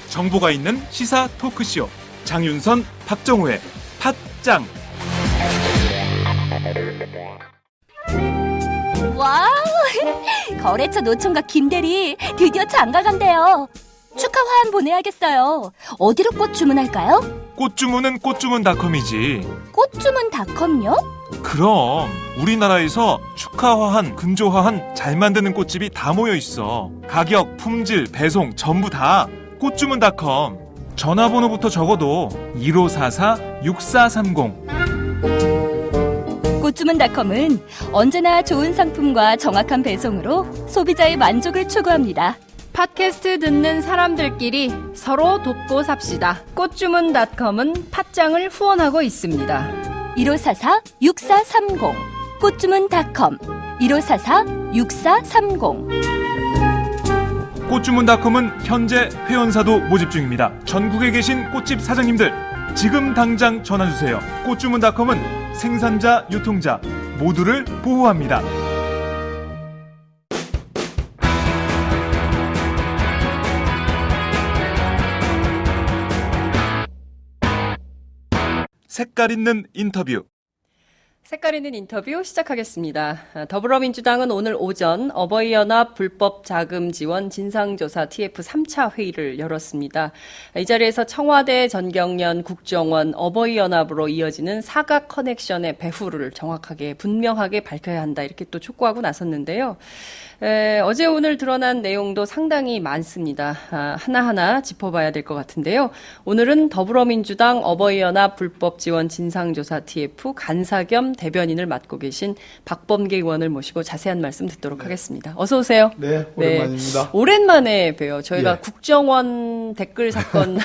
정보가 있는 시사 토크쇼 장윤선, 박정호의 팟짱. 와우! 거래처 노총각 김대리 드디어 장가 간대요. 축하 화한 보내야겠어요. 어디로 꽃 주문할까요? 꽃 주문은 꽃주문닷컴이지. 꽃주문닷컴요? 그럼 우리나라에서 축하화한, 근조화한 잘 만드는 꽃집이 다 모여 있어. 가격, 품질, 배송 전부 다 꽃주문닷컴. 전화번호부터 적어도 1544-6430. 꽃주문닷컴은 언제나 좋은 상품과 정확한 배송으로 소비자의 만족을 추구합니다. 팟캐스트 듣는 사람들끼리 서로 돕고 삽시다. 꽃주문닷컴은 팟짱을 후원하고 있습니다. 1544-6430. 꽃주문닷컴 1544-6430. 꽃주문닷컴은 현재 회원사도 모집 중입니다. 전국에 계신 꽃집 사장님들 지금 당장 전화주세요. 꽃주문닷컴은 생산자, 유통자 모두를 보호합니다. 색깔 있는 인터뷰. 색깔 있는 인터뷰 시작하겠습니다. 더불어민주당은 오늘 오전 어버이연합 불법 자금 지원 진상조사 TF 3차 회의를 열었습니다. 이 자리에서 청와대, 전경련, 국정원, 어버이연합으로 이어지는 사각 커넥션의 배후를 정확하게 분명하게 밝혀야 한다, 이렇게 또 촉구하고 나섰는데요. 어제 오늘 드러난 내용도 상당히 많습니다. 하나하나 짚어봐야 될 것 같은데요. 오늘은 더불어민주당 어버이연합 불법 지원 진상조사 TF 간사 겸 대변인을 맡고 계신 박범계 의원을 모시고 자세한 말씀 듣도록 하겠습니다. 어서 오세요. 네, 오랜만입니다. 네, 오랜만에 봬요. 저희가 예. 국정원 댓글 사건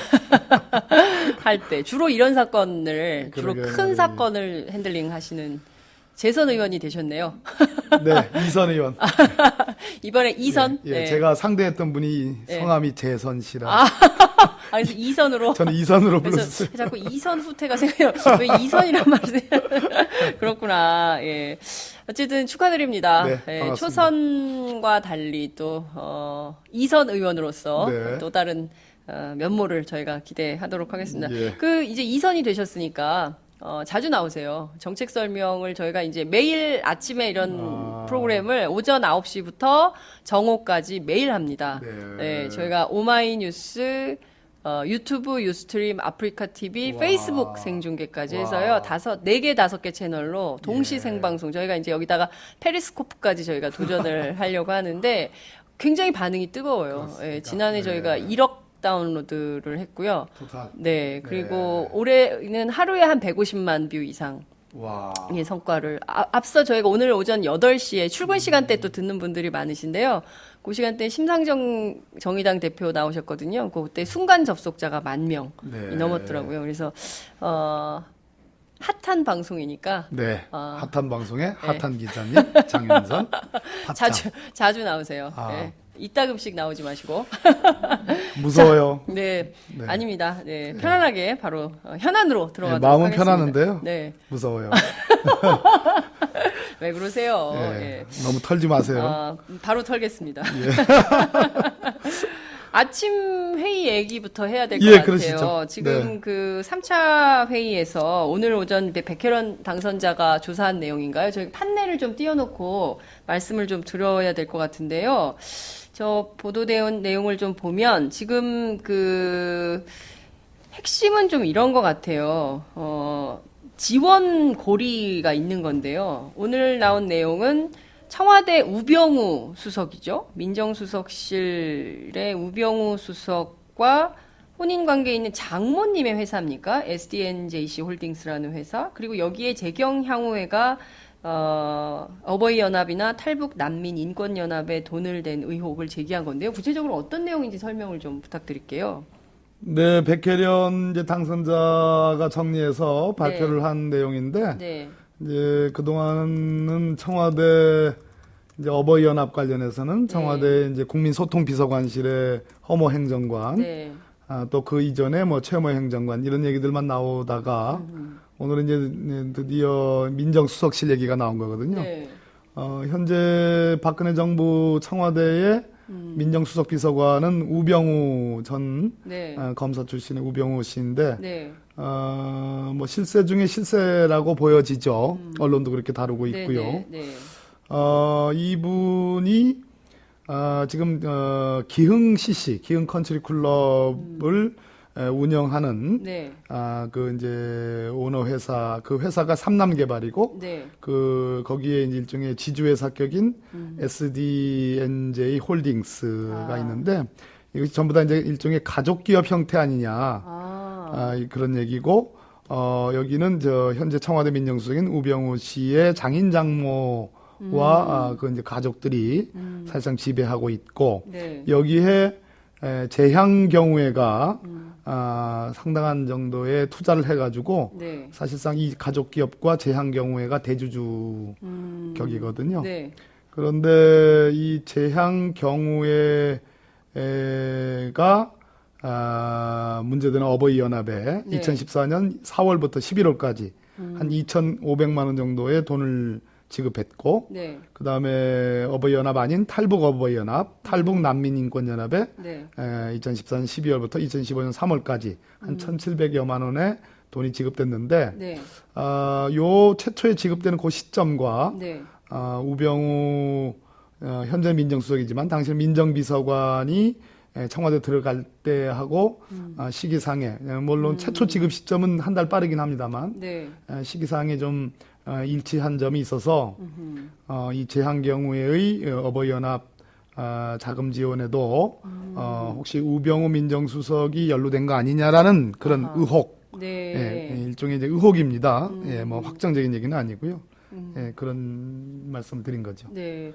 할 때 주로 이런 사건을, 주로 큰 사건을 핸들링 하시는 재선 의원이 되셨네요. 네, 이선 의원. 이번에 이선? 예, 네. 제가 상대했던 분이 성함이 재선 씨라. 그래서 이선으로. 저는 이선으로 그래서 불렀어요. 자꾸 이선 후퇴가 생겨요. 왜 이선이란 말을 그렇구나. 예. 어쨌든 축하드립니다. 네, 예, 반갑습니다. 초선과 달리 또 이선 의원으로서 네. 또 다른 면모를 저희가 기대하도록 하겠습니다. 예. 이제 이선이 되셨으니까 자주 나오세요. 정책 설명을 저희가 이제 매일 아침에 이런 프로그램을 오전 9시부터 정오까지 매일 합니다. 네, 저희가 오마이뉴스, 유튜브, 유스트림, 아프리카 TV, 페이스북 생중계까지 해서요. 4개, 5개 채널로 동시 생방송. 저희가 이제 여기다가 페리스코프까지 저희가 도전을 하려고 하는데 굉장히 반응이 뜨거워요. 예, 지난해 저희가 1억 다운로드를 했고요. 토탈. 네, 그리고 올해는 하루에 한 150만 뷰 이상. 의 성과를 앞서 저희가 오늘 오전 8시에 출근 시간대 또 듣는 분들이 많으신데요. 그 시간대 심상정 정의당 대표 나오셨거든요. 그때 순간 접속자가 10,000명이 넘었더라고요. 그래서 핫한 방송이니까. 네, 핫한 방송에 핫한 네. 기자님 장윤선. 자주 나오세요. 아. 네. 이따금씩 나오지 마시고. 무서워요. 네, 아닙니다. 네, 편안하게 바로 현안으로 들어가도록 마음은 하겠습니다. 편하는데요. 네. 무서워요. 왜 그러세요? 예. 너무 털지 마세요. 바로 털겠습니다. 아침 회의 얘기부터 해야 될 것 같아요. 그러시죠. 지금 그 3차 회의에서 오늘 오전 백혜련 당선자가 조사한 내용인가요? 저희 판넬을 좀 띄워놓고 말씀을 좀 드려야 될 것 같은데요. 저 보도된 내용을 좀 보면 지금 그 핵심은 좀 이런 것 같아요. 지원 고리가 있는 건데요. 오늘 나온 내용은 청와대 우병우 수석이죠. 민정수석실의 우병우 수석과 혼인관계에 있는 장모님의 회사입니까? SDNJC 홀딩스라는 회사. 그리고 여기에 재경향후회가 어버이연합이나 탈북난민인권연합에 돈을 댄 의혹을 제기한 건데요. 구체적으로 어떤 내용인지 설명을 좀 부탁드릴게요. 네, 백혜련 이제 당선자가 정리해서 발표를 한 내용인데, 네. 이제 그동안은 청와대 이제 어버이연합 관련해서는 청와대 이제 국민소통비서관실의 허모 행정관, 네. 또 그 이전에 뭐 최모 행정관 이런 얘기들만 나오다가 오늘은 이제 드디어 민정수석실 얘기가 나온 거거든요. 네. 현재 박근혜 정부 청와대의 민정수석 비서관은 우병우 전 네. 검사 출신의 우병우 씨인데 네. 뭐 실세 중에 실세라고 보여지죠. 언론도 그렇게 다루고 있고요. 네. 네. 이분이 지금 기흥 CC, 기흥 컨트리 클럽을 운영하는 네. 그 이제 오너 회사, 그 회사가 삼남 개발이고 네. 거기에 이제 일종의 지주회사격인 SDNJ 홀딩스가 있는데 이것이 전부 다 이제 일종의 가족 기업 형태 아니냐 그런 얘기고 여기는 현재 청와대 민정수석인 우병우 씨의 장인 장모와 그 이제 가족들이 사실상 지배하고 있고 네. 여기에 재향 경우에가 상당한 정도의 투자를 해가지고 네. 사실상 이 가족 기업과 재향 경우에가 대주주 격이거든요. 네. 그런데 이 재향 경우에가 문제되는 어버이연합에 네. 2014년 4월부터 11월까지 한 2,500만 원 정도의 돈을 지급했고 네. 그다음에 어버이연합 아닌 탈북어버이연합, 탈북난민인권연합에 네. 2014년 12월부터 2015년 3월까지 한 1,700여만 원의 돈이 지급됐는데 네. 요 최초에 지급되는 그 시점과 네. 우병우 현재 민정수석이지만 당시 민정비서관이 청와대 들어갈 때 하고 시기상에 물론 최초 지급 시점은 한 달 빠르긴 합니다만 네. 시기상에 좀 일치한 점이 있어서 이 재한 경우에의 어버이연합 자금 지원에도 혹시 우병우 민정수석이 연루된 거 아니냐라는 그런 의혹, 네. 일종의 이제 의혹입니다. 뭐 확정적인 얘기는 아니고요. 그런 말씀을 드린 거죠. 네.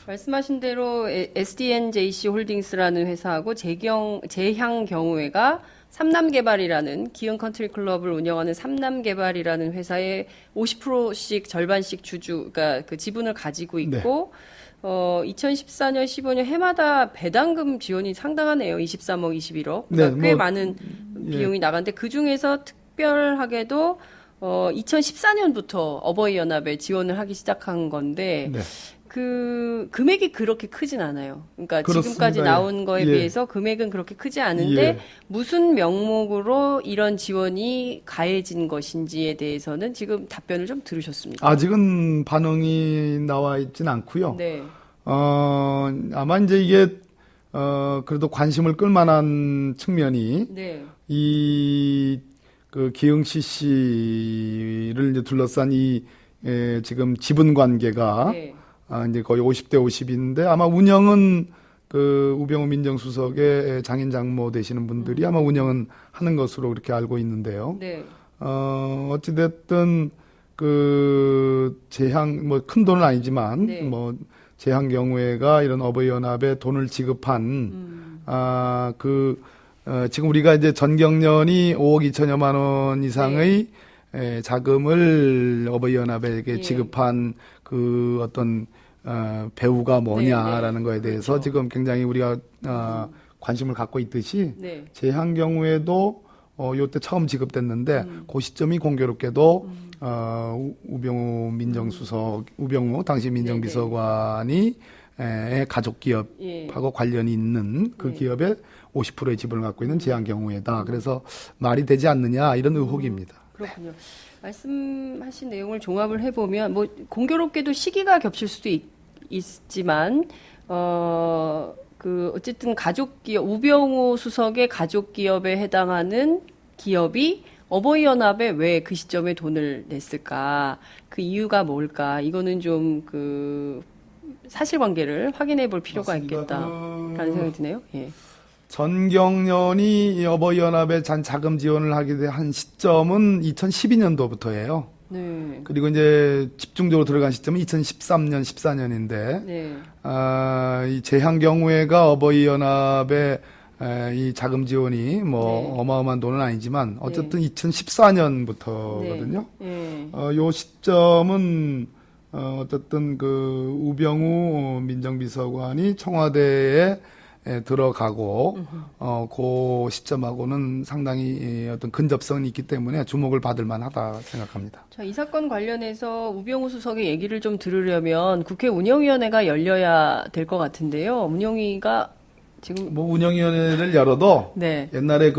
말씀하신 대로 SDNJC 홀딩스라는 회사하고 재향 경우회가 삼남개발이라는 기흥 컨트리 클럽을 운영하는 삼남개발이라는 회사의 50%씩 절반씩 그러니까 그 지분을 가지고 있고 2014년, 15년 해마다 배당금 지원이 상당하네요. 23억, 21억. 그러니까 꽤 많은 비용이 나갔는데 그 중에서 특별하게도 2014년부터 어버이연합에 지원을 하기 시작한 건데 그 금액이 그렇게 크진 않아요. 그러니까 그렇습니다. 지금까지 나온 거에 비해서 금액은 그렇게 크지 않은데 무슨 명목으로 이런 지원이 가해진 것인지에 대해서는 지금 답변을 좀 들으셨습니까? 아직은 반응이 나와 있진 않고요. 네. 아마 이제 이게 그래도 관심을 끌만한 측면이 네. 그 기흥 CC를 이제 둘러싼 지금 지분 관계가 네. 이제 거의 50대 50인데 아마 운영은 그 우병우 민정수석의 장인 장모 되시는 분들이 아마 운영은 하는 것으로 그렇게 알고 있는데요. 네. 어찌됐든 그 재향 뭐 큰 돈은 아니지만 뭐 재향 경우에가 이런 어버이연합에 돈을 지급한 지금 우리가 이제 전경련이 5억 2천여만 원 이상의 자금을 어버이연합에게 지급한 그 어떤 배우가 뭐냐라는 거에 대해서 그렇죠. 지금 굉장히 우리가 관심을 갖고 있듯이 네. 재향 경우에도 요때 처음 지급됐는데 그 시점이 공교롭게도 우병우 민정수석, 우병우 당시 민정비서관이 가족 기업하고 관련이 있는 그 기업의 50%의 지분을 갖고 있는 재향 경우에다. 그래서 말이 되지 않느냐 이런 의혹입니다. 그렇군요. 말씀하신 내용을 종합을 해보면 뭐 공교롭게도 시기가 겹칠 수도 있지만 그 어쨌든 가족 기업 우병우 수석의 가족 기업에 해당하는 기업이 어버이연합에 왜 그 시점에 돈을 냈을까? 그 이유가 뭘까? 이거는 좀 그 사실관계를 확인해 볼 필요가 맞습니다. 있겠다라는 생각이 드네요. 예. 전경련이 어버이연합에 자금 지원을 하게 한 시점은 2012년도부터예요. 네. 그리고 이제 집중적으로 들어간 시점은 2013년, 14년인데, 네. 이 재향 경우에가 어버이연합에 이 자금 지원이 뭐 어마어마한 돈은 아니지만 어쨌든 2014년부터거든요. 네. 요 시점은 어쨌든 그 우병우 민정비서관이 청와대에 들어가고 그 시점하고는 상당히 어떤 근접성이 있기 때문에 주목을 받을 만하다 생각합니다. 자, 이 사건 관련해서 우병우 수석의 얘기를 좀 들으려면 국회 운영위원회가 열려야 될 것 같은데요. 운영위가 지금 뭐 운영위원회를 열어도 네. 옛날에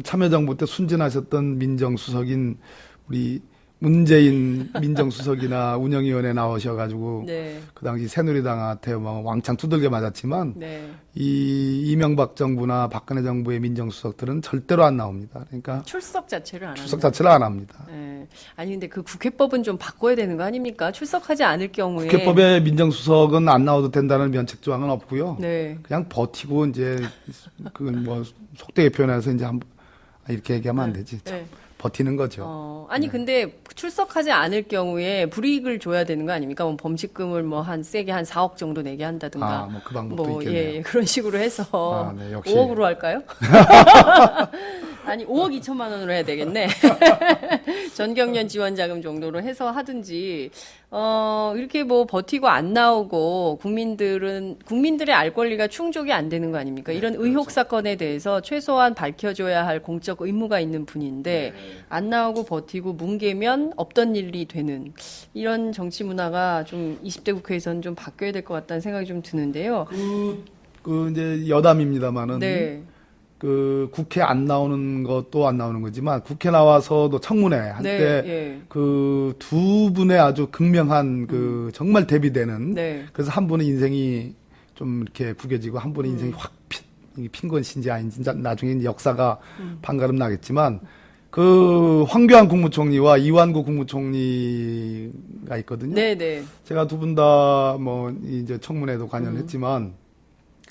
참여정부 때 순진하셨던 민정수석인 우리 문재인 민정수석이나 운영위원회 나오셔가지고 네. 그 당시 새누리당한테 뭐 왕창 두들겨 맞았지만 네. 이 이명박 정부나 박근혜 정부의 민정수석들은 절대로 안 나옵니다. 그러니까 출석 자체를 안 출석 한다. 자체를 안 합니다. 네. 아니 근데 그 국회법은 좀 바꿔야 되는 거 아닙니까? 출석하지 않을 경우에 국회법에 민정수석은 안 나와도 된다는 면책 조항은 없고요. 네. 그냥 버티고 이제 그건 뭐 속되게 표현해서 이제 이렇게 얘기하면 안 되지. 네. 버티는 거죠. 아니 근데 출석하지 않을 경우에 불이익을 줘야 되는 거 아닙니까? 뭐 범칙금을 뭐 한 세게 한 4억 정도 내게 한다든가. 뭐 그 방법도 있겠네요. 예, 그런 식으로 해서 네, 역시. 5억으로 할까요? 아니 5억 2천만 원으로 해야 되겠네. 전경련 지원 자금 정도로 해서 하든지 이렇게 뭐 버티고 안 나오고 국민들의 알 권리가 충족이 안 되는 거 아닙니까? 이런 의혹 사건에 대해서 최소한 밝혀줘야 할 공적 의무가 있는 분인데 안 나오고 버티고 뭉개면 없던 일이 되는 이런 정치 문화가 좀 20대 국회에서는 좀 바뀌어야 될 것 같다는 생각이 좀 드는데요. 이제 여담입니다만은 네. 그 국회 안 나오는 것도 안 나오는 거지만 국회 나와서도 청문회 한때 예. 그 두 분의 아주 극명한 그 정말 대비되는 네. 그래서 한 분의 인생이 좀 이렇게 구겨지고 한 분의 인생이 확 핀 것인지 아닌지 나중에 이제 역사가 판가름 나겠지만 그 황교안 국무총리와 이완구 국무총리가 있거든요. 네. 제가 두 분 다 뭐 이제 청문회도 관여했지만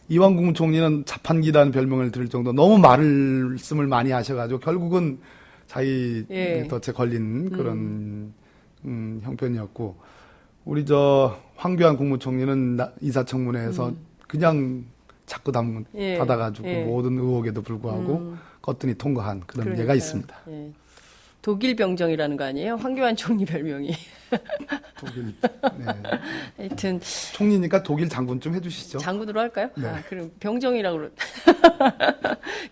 이완구 국무총리는 자판기라는 별명을 들을 정도 너무 말씀을 많이 하셔가지고 결국은 자기 덫에 걸린 그런 형편이었고 우리 황교안 국무총리는 이사청문회에서 그냥 자꾸 닫아가지고 모든 의혹에도 불구하고 껐더니 통과한 그런 그러니까요. 예가 있습니다. 예. 독일 병정이라는 거 아니에요? 황교안 총리 별명이. 독일. 네. 하여튼 총리니까 독일 장군 좀 해주시죠. 장군으로 할까요? 네. 그럼 병정이라고 그러.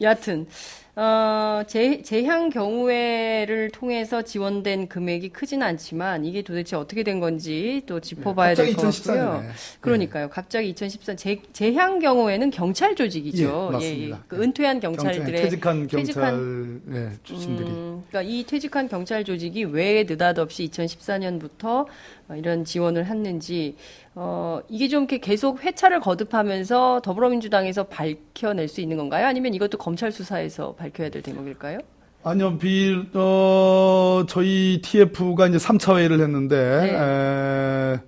여하튼 재향 경우회를 통해서 지원된 금액이 크지는 않지만 이게 도대체 어떻게 된 건지 또 짚어봐야 될 것 같고요. 그러니까요. 갑자기 2014 재향 경우회는 경찰 조직이죠. 예, 맞습니다. 그 은퇴한 경찰들의 퇴직한 경찰 출신들이. 그러니까 이 퇴직한 경찰 조직이 왜 느닷없이 2014년부터 이런 지원을 했는지 이게 좀 이렇게 계속 회차를 거듭하면서 더불어민주당에서 밝혀낼 수 있는 건가요? 아니면 이것도 검찰 수사에서 밝혀야 될 대목일까요? 아니요, 저희 TF가 이제 3차 회의를 했는데,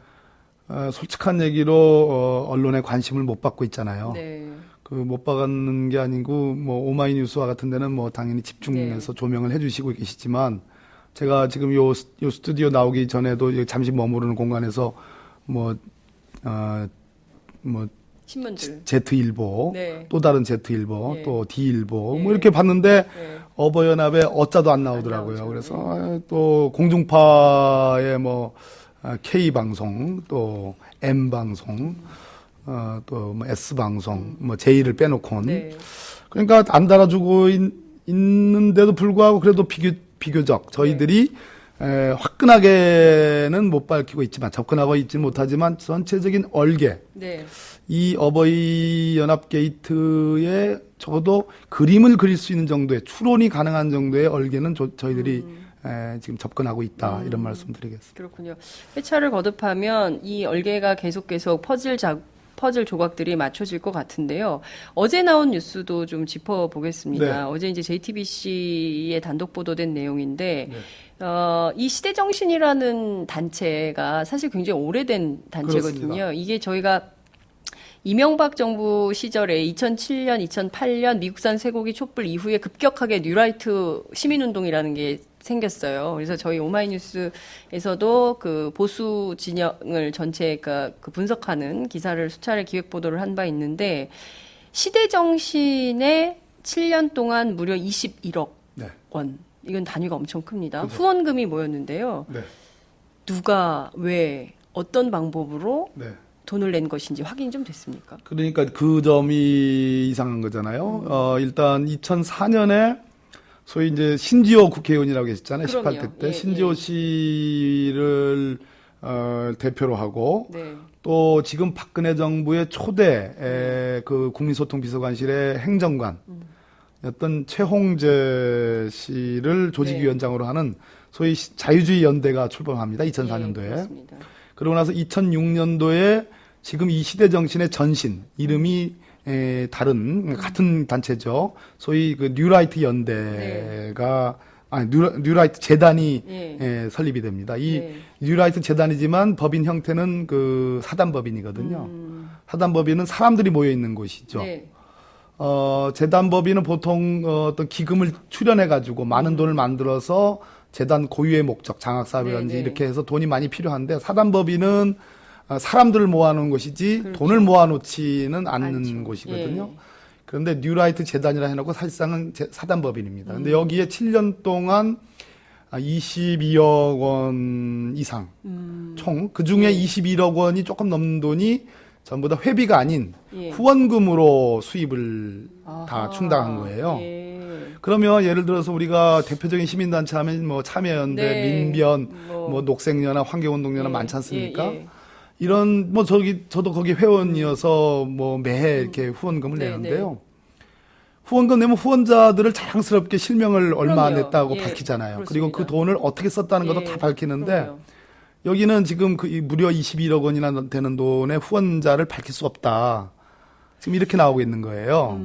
솔직한 얘기로, 언론에 관심을 못 받고 있잖아요. 네. 그 못 받는 게 아니고, 뭐, 오마이뉴스와 같은 데는 뭐, 당연히 집중해서 조명을 해주시고 계시지만, 제가 지금 요 스튜디오 나오기 전에도 잠시 머무르는 공간에서 신문들. Z일보, 또 다른 Z일보, 또 D일보, 뭐 이렇게 봤는데 어버이연합에 어짜도 안 나오더라고요. 그래서 또 공중파의 K방송, 또 M방송, 또 S방송, J를 빼놓고는. 그러니까 안 달아주고 있는데도 불구하고 그래도 비교적 저희들이 화끈하게는 못 밝히고 있지만 접근하고 있지 못하지만 전체적인 얼개 이 어버이 연합 게이트에 적어도 그림을 그릴 수 있는 정도의 추론이 가능한 정도의 얼개는 저희들이 지금 접근하고 있다 이런 말씀드리겠습니다. 그렇군요. 회차를 거듭하면 이 얼개가 계속 퍼즐 조각들이 맞춰질 것 같은데요. 어제 나온 뉴스도 좀 짚어보겠습니다. 어제 이제 JTBC에 단독 보도된 내용인데 이 시대정신이라는 단체가 사실 굉장히 오래된 단체거든요. 그렇습니다. 이게 저희가 이명박 정부 시절에 2007년, 2008년 미국산 쇠고기 촛불 이후에 급격하게 뉴라이트 시민운동이라는 게 생겼어요. 그래서 저희 오마이뉴스에서도 그 보수 진영을 전체가 그 분석하는 기사를 수차례 기획 보도를 한 바 있는데 시대정신에 7년 동안 무려 21억 원. 이건 단위가 엄청 큽니다. 그렇죠. 후원금이 모였는데요. 누가 왜 어떤 방법으로 돈을 낸 것인지 확인이 좀 됐습니까? 그러니까 그 점이 이상한 거잖아요. 일단 2004년에 소위 이제 신지호 국회의원이라고 계셨잖아요. 그럼요. 18대 때 예, 신지호 예. 씨를 대표로 하고 네. 또 지금 박근혜 정부의 초대 그 국민소통비서관실의 행정관이었던 최홍재 씨를 조직위원장으로 하는 소위 자유주의 연대가 출범합니다. 2004년도에. 예, 그렇습니다. 그러고 나서 2006년도에 지금 이 시대정신의 전신, 이름이 다른, 같은 단체죠. 소위 그 뉴라이트 연대가, 뉴라이트 재단이 예. 설립이 됩니다. 이 예. 뉴라이트 재단이지만 법인 형태는 그 사단법인이거든요. 사단법인은 사람들이 모여 있는 곳이죠. 네. 재단법인은 보통 어떤 기금을 출연해가지고 많은 돈을 만들어서 재단 고유의 목적, 장학사업이라든지 네, 네. 이렇게 해서 돈이 많이 필요한데 사단법인은 사람들을 모아놓은 것이지 그렇죠. 돈을 모아놓지는 않는 않죠. 곳이거든요. 예. 그런데 뉴라이트 재단이라 해놓고 사실상은 사단법인입니다. 근데 여기에 7년 동안 22억 원 이상 총 그중에 21억 원이 조금 넘는 돈이 전부 다 회비가 아닌 예. 후원금으로 수입을 다 아하. 충당한 거예요. 예. 그러면 예를 들어서 우리가 대표적인 시민단체 하면 뭐 참여연대, 네. 민변, 뭐. 뭐 녹색연합, 환경운동연합 예. 많지 않습니까? 예, 예. 이런 뭐 저도 거기 회원이어서 뭐 매해 이렇게 후원금을 네, 내는데요. 후원금 내면 후원자들을 자랑스럽게 실명을 얼마 그럼요. 냈다고 예, 밝히잖아요. 그렇습니다. 그리고 그 돈을 어떻게 썼다는 것도 예, 다 밝히는데 그럼요. 여기는 지금 그 무려 21억 원이나 되는 돈의 후원자를 밝힐 수 없다. 지금 이렇게 나오고 있는 거예요.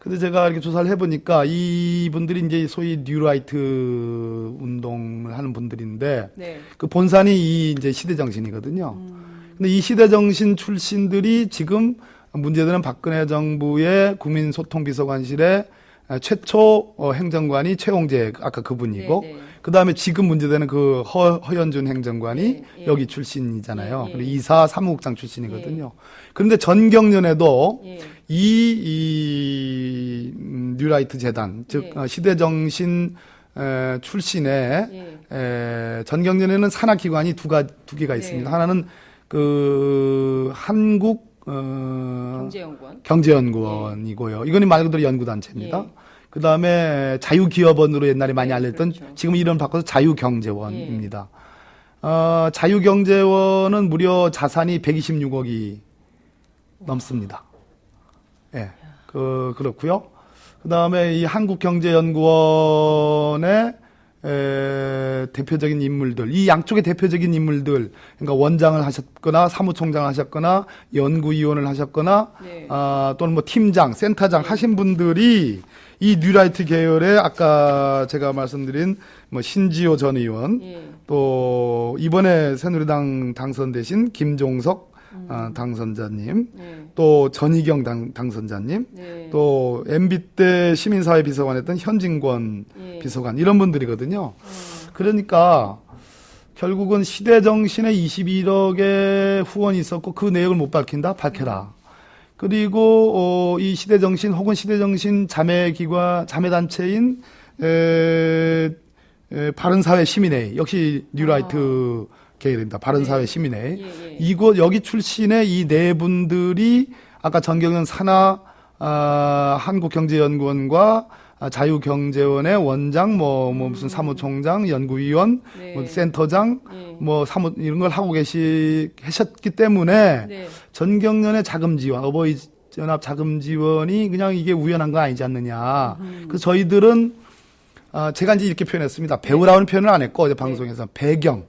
근데 제가 이렇게 조사를 해보니까 이분들이 이제 소위 뉴라이트 운동을 하는 분들인데 네. 그 본산이 이 이제 시대정신이거든요. 근데 이 시대정신 출신들이 지금 문제되는 박근혜 정부의 국민소통비서관실의 최초 행정관이 최홍재 아까 그분이고 네, 네. 그다음에 지금 문제되는 그 허연준 행정관이 예, 예. 여기 출신이잖아요. 예, 예. 그리고 이사 사무국장 출신이거든요. 그런데 전경련에도 예. 이 뉴라이트 재단 즉 예. 시대정신 출신의 전경련에는 산하기관이 두 개가 있습니다. 네. 하나는 그 한국 경제연구원. 경제연구원이고요. 이거는 말 그대로 연구단체입니다. 예. 그 다음에 자유기업원으로 옛날에 많이 네, 알렸던 그렇죠. 지금 이름 바꿔서 자유경제원입니다. 자유경제원은 무려 자산이 126억이 넘습니다. 예. 그렇고요. 그 다음에 이 한국경제연구원의 대표적인 인물들, 이 양쪽의 대표적인 인물들, 그러니까 원장을 하셨거나 사무총장을 하셨거나 연구위원을 하셨거나 네. 또는 뭐 팀장, 센터장 하신 분들이 이 뉴라이트 계열의 아까 제가 말씀드린 뭐 신지호 전 의원, 예. 또 이번에 새누리당 당선되신 김종석 당선자님, 네. 또 전희경 당선자님, 네. 또 MB 때 시민사회 비서관 했던 현진권 예. 비서관 이런 분들이거든요. 그러니까 결국은 시대정신에 21억의 후원이 있었고 그 내역을 못 밝힌다? 밝혀라. 그리고 이 시대정신 혹은 시대정신 자매기관 자매단체인 바른사회 시민회의 역시 뉴라이트 계열입니다. 바른사회 시민회의. 예, 예. 이곳 여기 출신의 이 네 분들이 아까 전경련 산하 한국경제연구원과 자유경제원의 원장, 뭐 무슨 사무총장, 연구위원, 네. 뭐 센터장, 예. 뭐 사무 이런 걸 하고 하셨기 때문에 네. 전경련의 자금 지원, 어버이 연합 자금 지원이 그냥 이게 우연한 거 아니지 않느냐. 그래서 저희들은 제가 이제 이렇게 표현했습니다. 배우라는 표현을 안 했고 어제 방송에서 배경.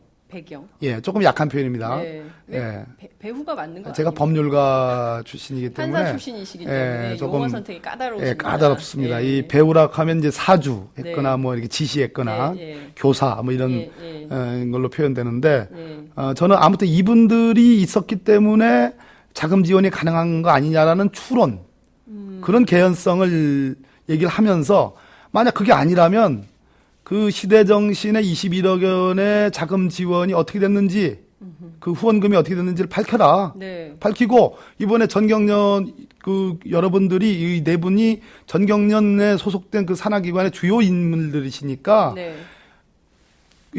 예, 조금 약한 표현입니다. 네. 예. 배후가 맞는 거 제가 아니에요? 법률가 출신이기 때문에 판사 출신이시기 때문에 조금, 용어 선택이 까다로우십니다. 예, 까다롭습니다. 예. 이 배우라 하면 이제 사주했거나 네. 뭐 이렇게 지시했거나 예, 예. 교사 뭐 이런 예, 예. 걸로 표현되는데 예. 저는 아무튼 이분들이 있었기 때문에 자금 지원이 가능한 거 아니냐라는 추론 그런 개연성을 얘기를 하면서 만약 그게 아니라면 그 시대정신의 21억 원의 자금 지원이 어떻게 됐는지 그 후원금이 어떻게 됐는지를 밝혀라. 네. 밝히고 이번에 전경련 그 여러분들이 이 네 분이 전경련에 소속된 그 산하기관의 주요 인물들이시니까 네.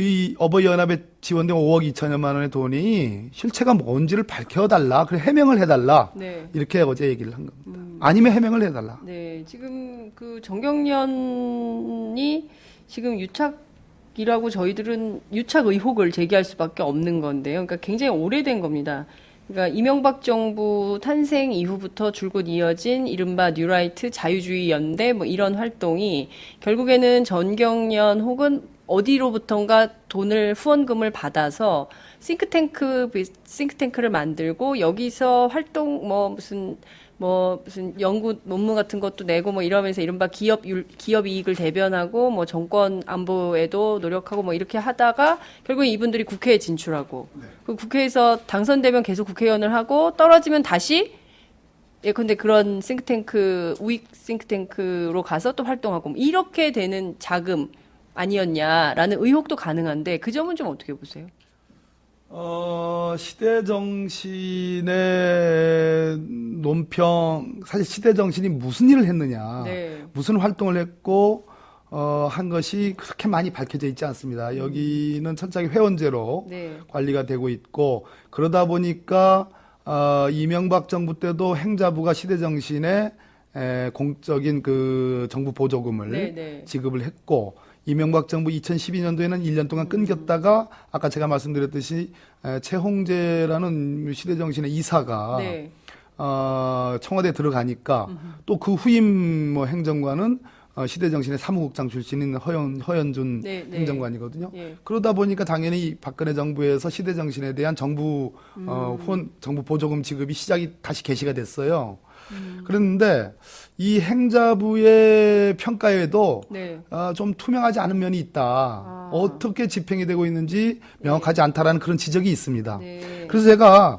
이 어버이연합에 지원된 5억 2천여만 원의 돈이 실체가 뭔지를 밝혀달라. 그래 해명을 해달라. 네. 이렇게 어제 얘기를 한 겁니다. 아니면 해명을 해달라. 네, 지금 그 정경련이 지금 유착이라고 저희들은 유착 의혹을 제기할 수밖에 없는 건데요. 그러니까 굉장히 오래된 겁니다. 그러니까 이명박 정부 탄생 이후부터 줄곧 이어진 이른바 뉴라이트 자유주의 연대 뭐 이런 활동이 결국에는 전경련 혹은 어디로부턴가 돈을 후원금을 받아서 싱크탱크를 만들고 여기서 활동 무슨 연구 논문 같은 것도 내고 뭐 이러면서 이른바 기업 이익을 대변하고 뭐 정권 안보에도 노력하고 뭐 이렇게 하다가 결국에 이분들이 국회에 진출하고 그 국회에서 당선되면 계속 국회의원을 하고 떨어지면 다시 예컨대 그런 우익 싱크탱크로 가서 또 활동하고 이렇게 되는 자금 아니었냐라는 의혹도 가능한데 그 점은 좀 어떻게 보세요? 시대 정신의 논평, 사실 시대 정신이 무슨 일을 했느냐, 네. 무슨 활동을 했고, 한 것이 그렇게 많이 밝혀져 있지 않습니다. 여기는 철저하게 회원제로 네. 관리가 되고 있고, 그러다 보니까, 이명박 정부 때도 행자부가 시대 정신에 공적인 그 정부 보조금을 네, 네. 지급을 했고, 이명박 정부 2012년도에는 1년 동안 끊겼다가 아까 제가 말씀드렸듯이 최홍재라는 시대정신의 이사가 네. 청와대에 들어가니까 또 그 후임 행정관은 시대정신의 사무국장 출신인 허연준 네, 네. 행정관이거든요. 예. 그러다 보니까 당연히 박근혜 정부에서 시대정신에 대한 정부 정부 보조금 지급이 다시 개시가 됐어요. 그런데 이 행자부의 평가에도 네. 좀 투명하지 않은 면이 있다. 어떻게 집행이 되고 있는지 명확하지 않다라는 그런 지적이 있습니다. 네. 그래서 제가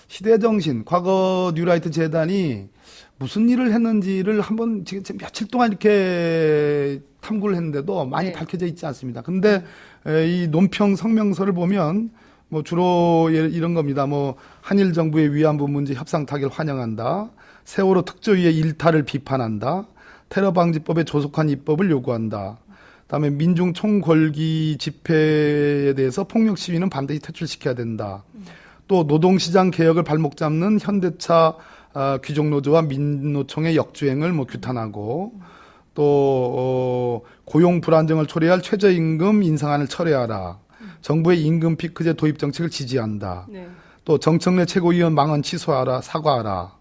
시대정신, 과거 뉴라이트 재단이 무슨 일을 했는지를 한번 지금 며칠 동안 이렇게 탐구를 했는데도 많이 네. 밝혀져 있지 않습니다. 근데 이 논평 성명서를 보면 뭐 주로 이런 겁니다. 뭐 한일 정부의 위안부 문제 협상 타결 환영한다. 세월호 특조위의 일탈을 비판한다. 테러 방지법의 조속한 입법을 요구한다. 그다음에 민중 총궐기 집회에 대해서 폭력 시위는 반드시 퇴출시켜야 된다. 또 노동시장 개혁을 발목 잡는 현대차 귀족노조와 민노총의 역주행을 규탄하고 또 고용 불안정을 초래할 최저임금 인상안을 철회하라. 정부의 임금 피크제 도입 정책을 지지한다. 네. 또 정청래 최고위원 망언 취소하라, 사과하라.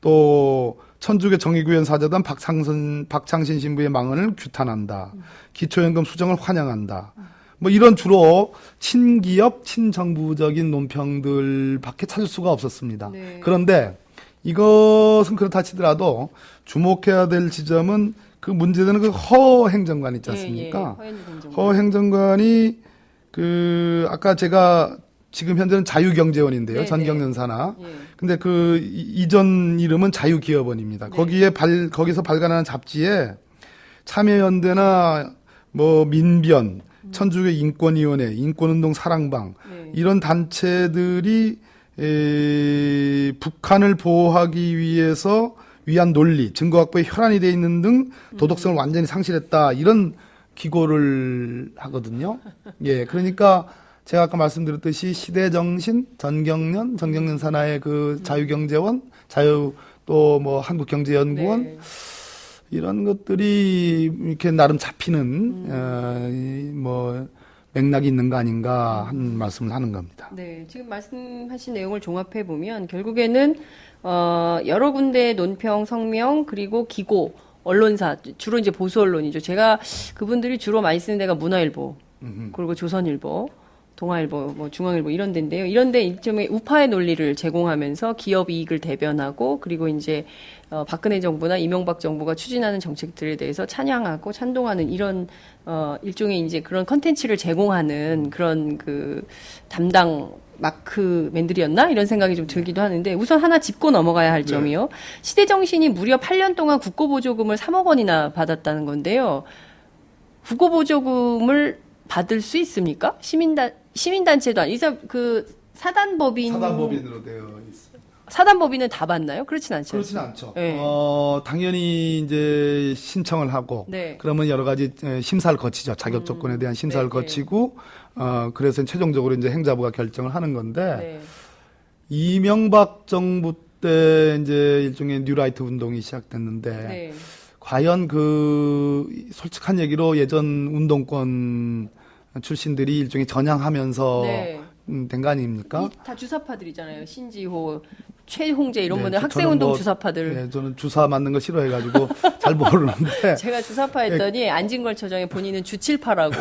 또 천주교 정의구현 사자단 박창신 신부의 망언을 규탄한다. 기초연금 수정을 환영한다. 뭐 이런 주로 친기업, 친정부적인 논평들밖에 찾을 수가 없었습니다. 네. 그런데 이것은 그렇다 치더라도 주목해야 될 지점은 그 문제되는 그 허 행정관 있지 않습니까? 예, 예. 허연준 행정관. 허 행정관이 아까 제가 지금 현재는 자유경제원인데요. 네, 전경련 산하. 예. 근데 그 이전 이름은 자유기업원입니다. 네. 거기서 발간하는 잡지에 참여연대나 뭐 민변, 천주교 인권위원회, 인권운동 사랑방 네. 이런 단체들이 북한을 보호하기 위해서 위한 논리, 증거 확보에 혈안이 돼 있는 등 도덕성을 완전히 상실했다. 이런 기고를 하거든요. 예, 그러니까 제가 아까 말씀드렸듯이 시대정신, 정경련 산하의 그 자유경제원, 또 뭐 한국경제연구원 네. 이런 것들이 이렇게 나름 잡히는 뭐 맥락이 있는 거 아닌가 하는 말씀을 하는 겁니다. 네, 지금 말씀하신 내용을 종합해 보면 결국에는 여러 군데의 논평, 성명 그리고 기고, 언론사 주로 이제 보수 언론이죠. 제가 그분들이 주로 많이 쓰는 데가 문화일보, 그리고 조선일보, 동아일보, 뭐 중앙일보 이런 데인데요. 이런데 일종의 우파의 논리를 제공하면서 기업 이익을 대변하고 그리고 이제 박근혜 정부나 이명박 정부가 추진하는 정책들에 대해서 찬양하고 찬동하는 이런 일종의 이제 그런 컨텐츠를 제공하는 그런 그 담당 마크맨들이었나 이런 생각이 좀 들기도 하는데 우선 하나 짚고 넘어가야 할 점이요. 시대정신이 무려 8년 동안 국고보조금을 3억 원이나 받았다는 건데요. 국고보조금을 받을 수 있습니까? 시민단체도 아니, 그 사단법인으로 되어 있습니다. 사단법인은 다 받나요? 그렇진 않죠. 그렇지는 않죠. 네. 당연히 이제 신청을 하고 네. 그러면 여러 가지 심사를 거치죠. 자격 조건에 대한 심사를 네, 네. 거치고 그래서 최종적으로 이제 행자부가 결정을 하는 건데 네. 이명박 정부 때 이제 일종의 뉴라이트 운동이 시작됐는데 네. 과연 그 솔직한 얘기로 예전 운동권 출신들이 일종의 전향하면서 네. 된 거 아닙니까? 다 주사파들이잖아요. 신지호, 최홍재 이런 네, 분들 저는 학생운동 뭐, 주사파들. 네, 저는 주사 맞는 거 싫어해가지고 잘 모르는데 제가 주사파 했더니 안진걸 처장이 본인은 주칠파라고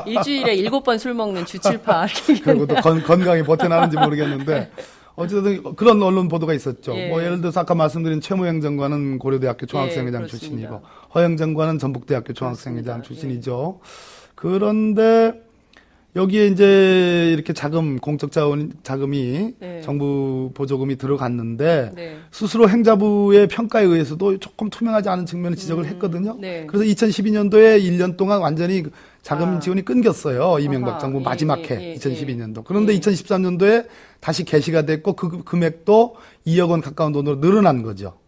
일주일에 7번 술 먹는 주칠파. 그리고 또 건강히 버텨나는지 모르겠는데 어쨌든 그런 언론 보도가 있었죠. 예. 뭐 예를 들어서 아까 말씀드린 최무행 장관은 고려대학교 총학생회장 예, 그렇습니다. 출신이고 허영 장관은 전북대학교 총학생회장 그렇습니다. 출신이죠. 그런데 여기에 이제 이렇게 공적 자금이 네. 정부 보조금이 들어갔는데 네. 스스로 행자부의 평가에 의해서도 조금 투명하지 않은 측면을 지적을 했거든요. 네. 그래서 2012년도에 1년 동안 완전히 자금 지원이 끊겼어요. 이명박 아하, 정부 예, 마지막 예, 해 예, 2012년도. 그런데 예. 2013년도에 다시 개시가 됐고 그 금액도 2억 원 가까운 돈으로 늘어난 거죠.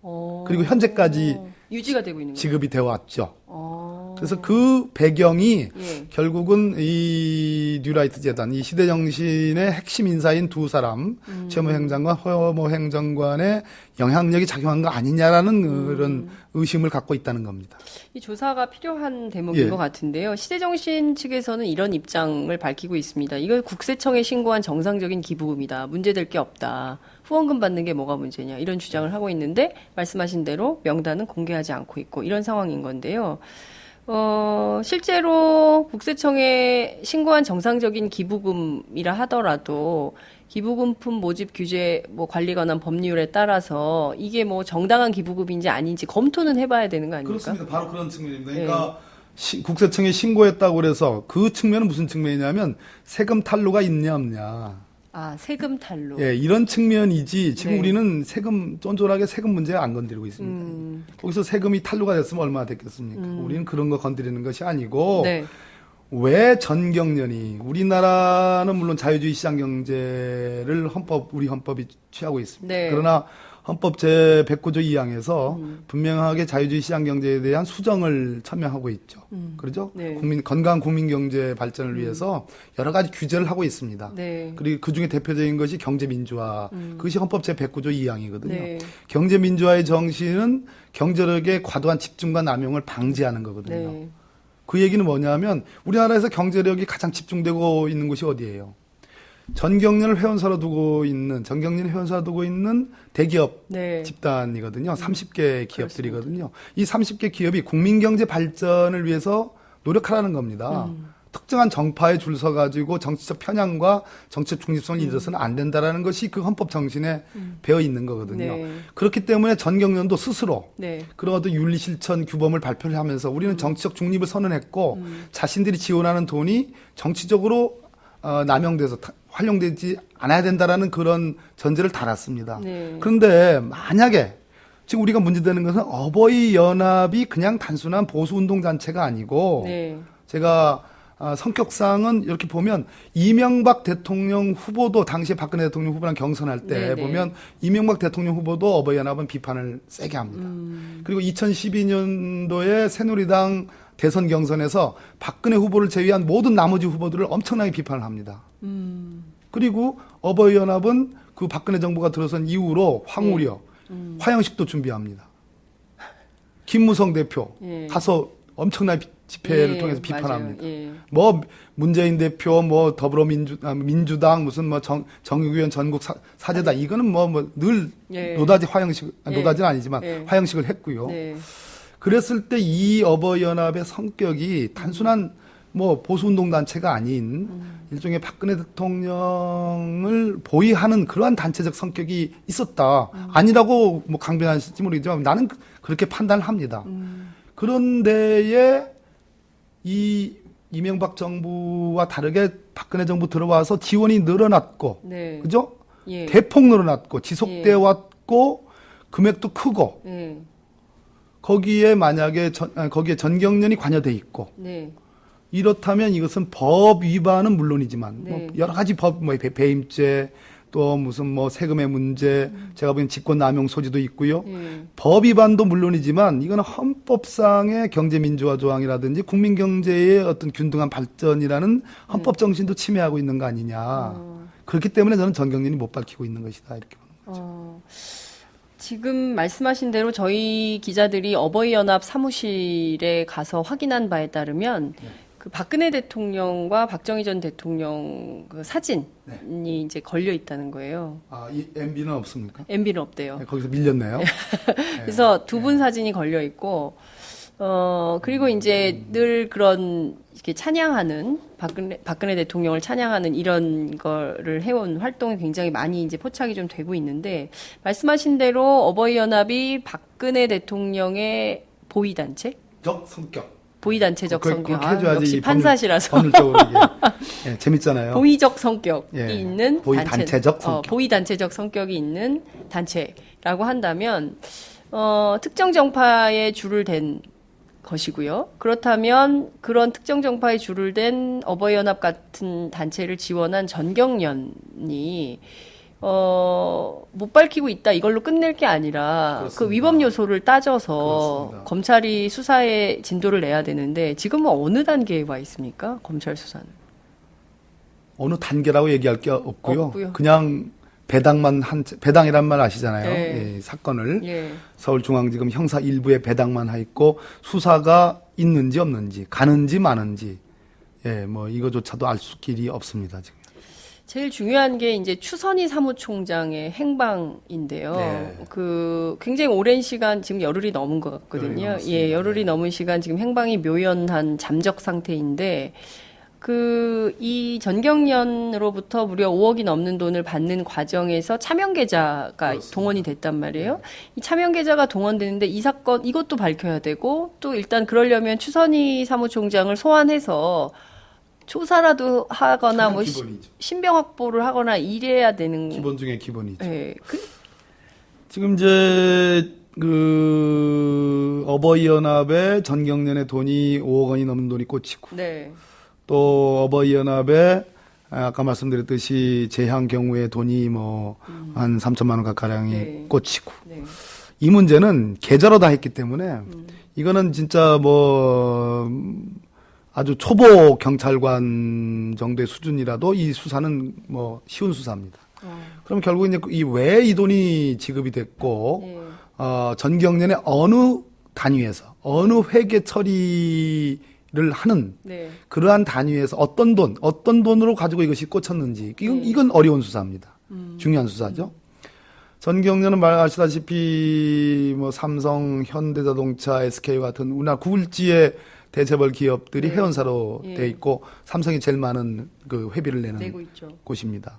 그리고 현재까지 유지가 되고 있는 거예요. 지급이 되어 왔죠. 어. 그래서 그 배경이 예. 결국은 이 뉴라이트 재단, 이 시대정신의 핵심 인사인 두 사람, 최모 행장관, 허모 행정관의 영향력이 작용한 거 아니냐라는 그런 의심을 갖고 있다는 겁니다. 이 조사가 필요한 대목인 예. 것 같은데요. 시대정신 측에서는 이런 입장을 밝히고 있습니다. 이걸 국세청에 신고한 정상적인 기부금이다. 문제될 게 없다. 후원금 받는 게 뭐가 문제냐. 이런 주장을 하고 있는데 말씀하신 대로 명단은 공개하지 않고 있고 이런 상황인 건데요. 실제로 국세청에 신고한 정상적인 기부금이라 하더라도 기부금품 모집 규제 관리 관한 법률에 따라서 이게 정당한 기부금인지 아닌지 검토는 해봐야 되는 거 아닙니까? 그렇습니다. 바로 그런 측면입니다. 그러니까 국세청에 신고했다고 그래서 그 측면은 무슨 측면이냐면 세금 탈루가 있냐 없냐. 아, 세금 탈루. 예, 이런 측면이지 지금 네. 우리는 쫀쫀하게 세금 문제 안 건드리고 있습니다. 거기서 세금이 탈루가 됐으면 얼마나 됐겠습니까? 우리는 그런 거 건드리는 것이 아니고 네. 왜 전경련이 우리나라는 물론 자유주의 시장 경제를 우리 헌법이 취하고 있습니다. 네. 그러나 헌법 제109조 2항에서 분명하게 자유주의 시장 경제에 대한 수정을 첨예하고 있죠. 그렇죠? 네. 건강한 국민 경제 발전을 위해서 여러 가지 규제를 하고 있습니다. 네. 그리고 그 중에 대표적인 것이 경제 민주화. 그것이 헌법 제109조 2항이거든요. 네. 경제 민주화의 정신은 경제력의 과도한 집중과 남용을 방지하는 거거든요. 네. 그 얘기는 뭐냐면 우리나라에서 경제력이 가장 집중되고 있는 곳이 어디예요? 전경련을 회원사로 두고 있는 대기업 네. 집단이거든요. 30개 기업들이거든요. 이 30개 기업이 국민경제 발전을 위해서 노력하라는 겁니다. 특정한 정파에 줄 서가지고 정치적 편향과 정치적 중립성을 잃어서는 안 된다라는 것이 그 헌법 정신에 배어 있는 거거든요. 네. 그렇기 때문에 전경련도 스스로 네. 그런 어떤 윤리 실천 규범을 발표를 하면서 우리는 정치적 중립을 선언했고 자신들이 지원하는 돈이 정치적으로 남용돼서 활용되지 않아야 된다라는 그런 전제를 달았습니다. 네. 그런데 만약에 지금 우리가 문제되는 것은 어버이 연합이 그냥 단순한 보수 운동 단체가 아니고 네. 제가 성격상은 이렇게 보면 이명박 대통령 후보도 당시에 박근혜 대통령 후보랑 경선할 때 네네. 보면 이명박 대통령 후보도 어버이 연합은 비판을 세게 합니다. 그리고 2012년도에 새누리당 대선 경선에서 박근혜 후보를 제외한 모든 나머지 후보들을 엄청나게 비판을 합니다. 그리고 어버이 연합은 그 박근혜 정부가 들어선 이후로 황우려, 화형식도 준비합니다. 김무성 대표 예. 가서 엄청난 집회를 예, 통해서 비판합니다. 맞아요. 예. 뭐 문재인 대표, 뭐 민주당 무슨 뭐 정의위원 전국 사제다 이거는 뭐 늘 예. 노다지 화형식 예. 노다지는 아니지만 예. 화형식을 했고요. 네. 그랬을 때 이 어버이 연합의 성격이 단순한 뭐 보수운동 단체가 아닌 일종의 박근혜 대통령을 보위하는 그러한 단체적 성격이 있었다. 아니라고 뭐 강변하실지 모르겠지만 나는 그렇게 판단을 합니다. 그런데에 이 이명박 정부와 다르게 박근혜 정부 들어와서 지원이 늘어났고, 네. 그죠? 예. 대폭 늘어났고 지속되어 왔고 금액도 크고 예. 거기에 만약에 거기에 전경련이 관여돼 있고 네. 이렇다면 이것은 법 위반은 물론이지만 네. 뭐 여러 가지 법, 뭐 배임죄 또 무슨 뭐 세금의 문제, 제가 보기엔 직권남용 소지도 있고요. 예. 법 위반도 물론이지만 이거는 헌법상의 경제민주화 조항이라든지 국민경제의 어떤 균등한 발전이라는 헌법 정신도 침해하고 있는 거 아니냐. 그렇기 때문에 저는 전경련이 못 밝히고 있는 것이다 이렇게 보는 거죠. 지금 말씀하신 대로 저희 기자들이 어버이연합 사무실에 가서 확인한 바에 따르면 그 박근혜 대통령과 박정희 전 대통령 그 사진이 이제 걸려 있다는 거예요. 아, 이 MB는 없습니까? MB는 없대요. 네, 거기서 밀렸네요. 그래서 두 분 사진이 걸려 있고, 그리고 이제 늘 그런 이렇게 찬양하는 박근혜 대통령을 찬양하는 이런 거를 해온 활동이 굉장히 많이 이제 포착이 좀 되고 있는데, 말씀하신 대로 어버이연합이 박근혜 대통령의 보위단체? 적 성격. 보위단체적 성격. 그렇게 해줘야지 역시 이 판사시라서. 법률적으로 이게 예, 재밌잖아요. 보위적 성격이 예, 있는 보위단체적 성격. 보위단체적 성격이 있는 단체라고 한다면 특정 정파에 줄을 댄 것이고요. 그렇다면 그런 특정 정파에 줄을 댄 어버이연합 같은 단체를 지원한 전경련이 못 밝히고 있다 이걸로 끝낼 게 아니라 그렇습니다. 그 위법 요소를 따져서 그렇습니다. 검찰이 수사에 진도를 내야 되는데 지금은 어느 단계에 와 있습니까? 검찰 수사는. 어느 단계라고 얘기할 게 없고요. 없고요. 그냥 배당이란 말 아시잖아요. 네. 예, 사건을 예. 서울중앙지검 형사 1부에 배당만 하 있고 수사가 있는지 없는지 가는지 마는지 예, 뭐 이거조차도 알 수 길이 없습니다 지금. 제일 중요한 게 이제 추선희 사무총장의 행방인데요. 네. 그 굉장히 오랜 시간 지금 열흘이 넘은 것 같거든요. 열흘이 예, 열흘이 넘었습니다. 넘은 시간 지금 행방이 묘연한 잠적 상태인데 이 전경련으로부터 무려 5억이 넘는 돈을 받는 과정에서 차명 계좌가 그렇습니다. 동원이 됐단 말이에요. 이 차명 계좌가 동원되는데 이 사건 이것도 밝혀야 되고 또 일단 그러려면 추선희 사무총장을 소환해서 조사라도 하거나 뭐 기본이죠. 신병 확보를 하거나 이래야 되는. 기본 중에 기본이죠. 예. 지금 이제 그 어버이연합에 전경련의 돈이 5억 원이 넘는 돈이 꽂히고 네. 또 어버이연합에 아까 말씀드렸듯이 재향 경우에 돈이 뭐 한 3천만 원 가까량이 네. 꽂히고 네. 이 문제는 계좌로 다 했기 때문에 이거는 진짜 뭐 아주 초보 경찰관 정도의 수준이라도 이 수사는 뭐 쉬운 수사입니다. 그럼 결국 이제 이 왜 이 돈이 지급이 됐고 네. 전경련의 어느 단위에서 어느 회계 처리를 하는 네. 그러한 단위에서 어떤 돈으로 가지고 이것이 꽂혔는지 이건 어려운 수사입니다. 중요한 수사죠. 전경련은 아시다시피 뭐 삼성, 현대자동차, SK와 같은 우리나라 구글지의 대체벌 기업들이 회원사로 예. 돼 있고 삼성이 제일 많은 그 회비를 내는 내고 있죠. 곳입니다.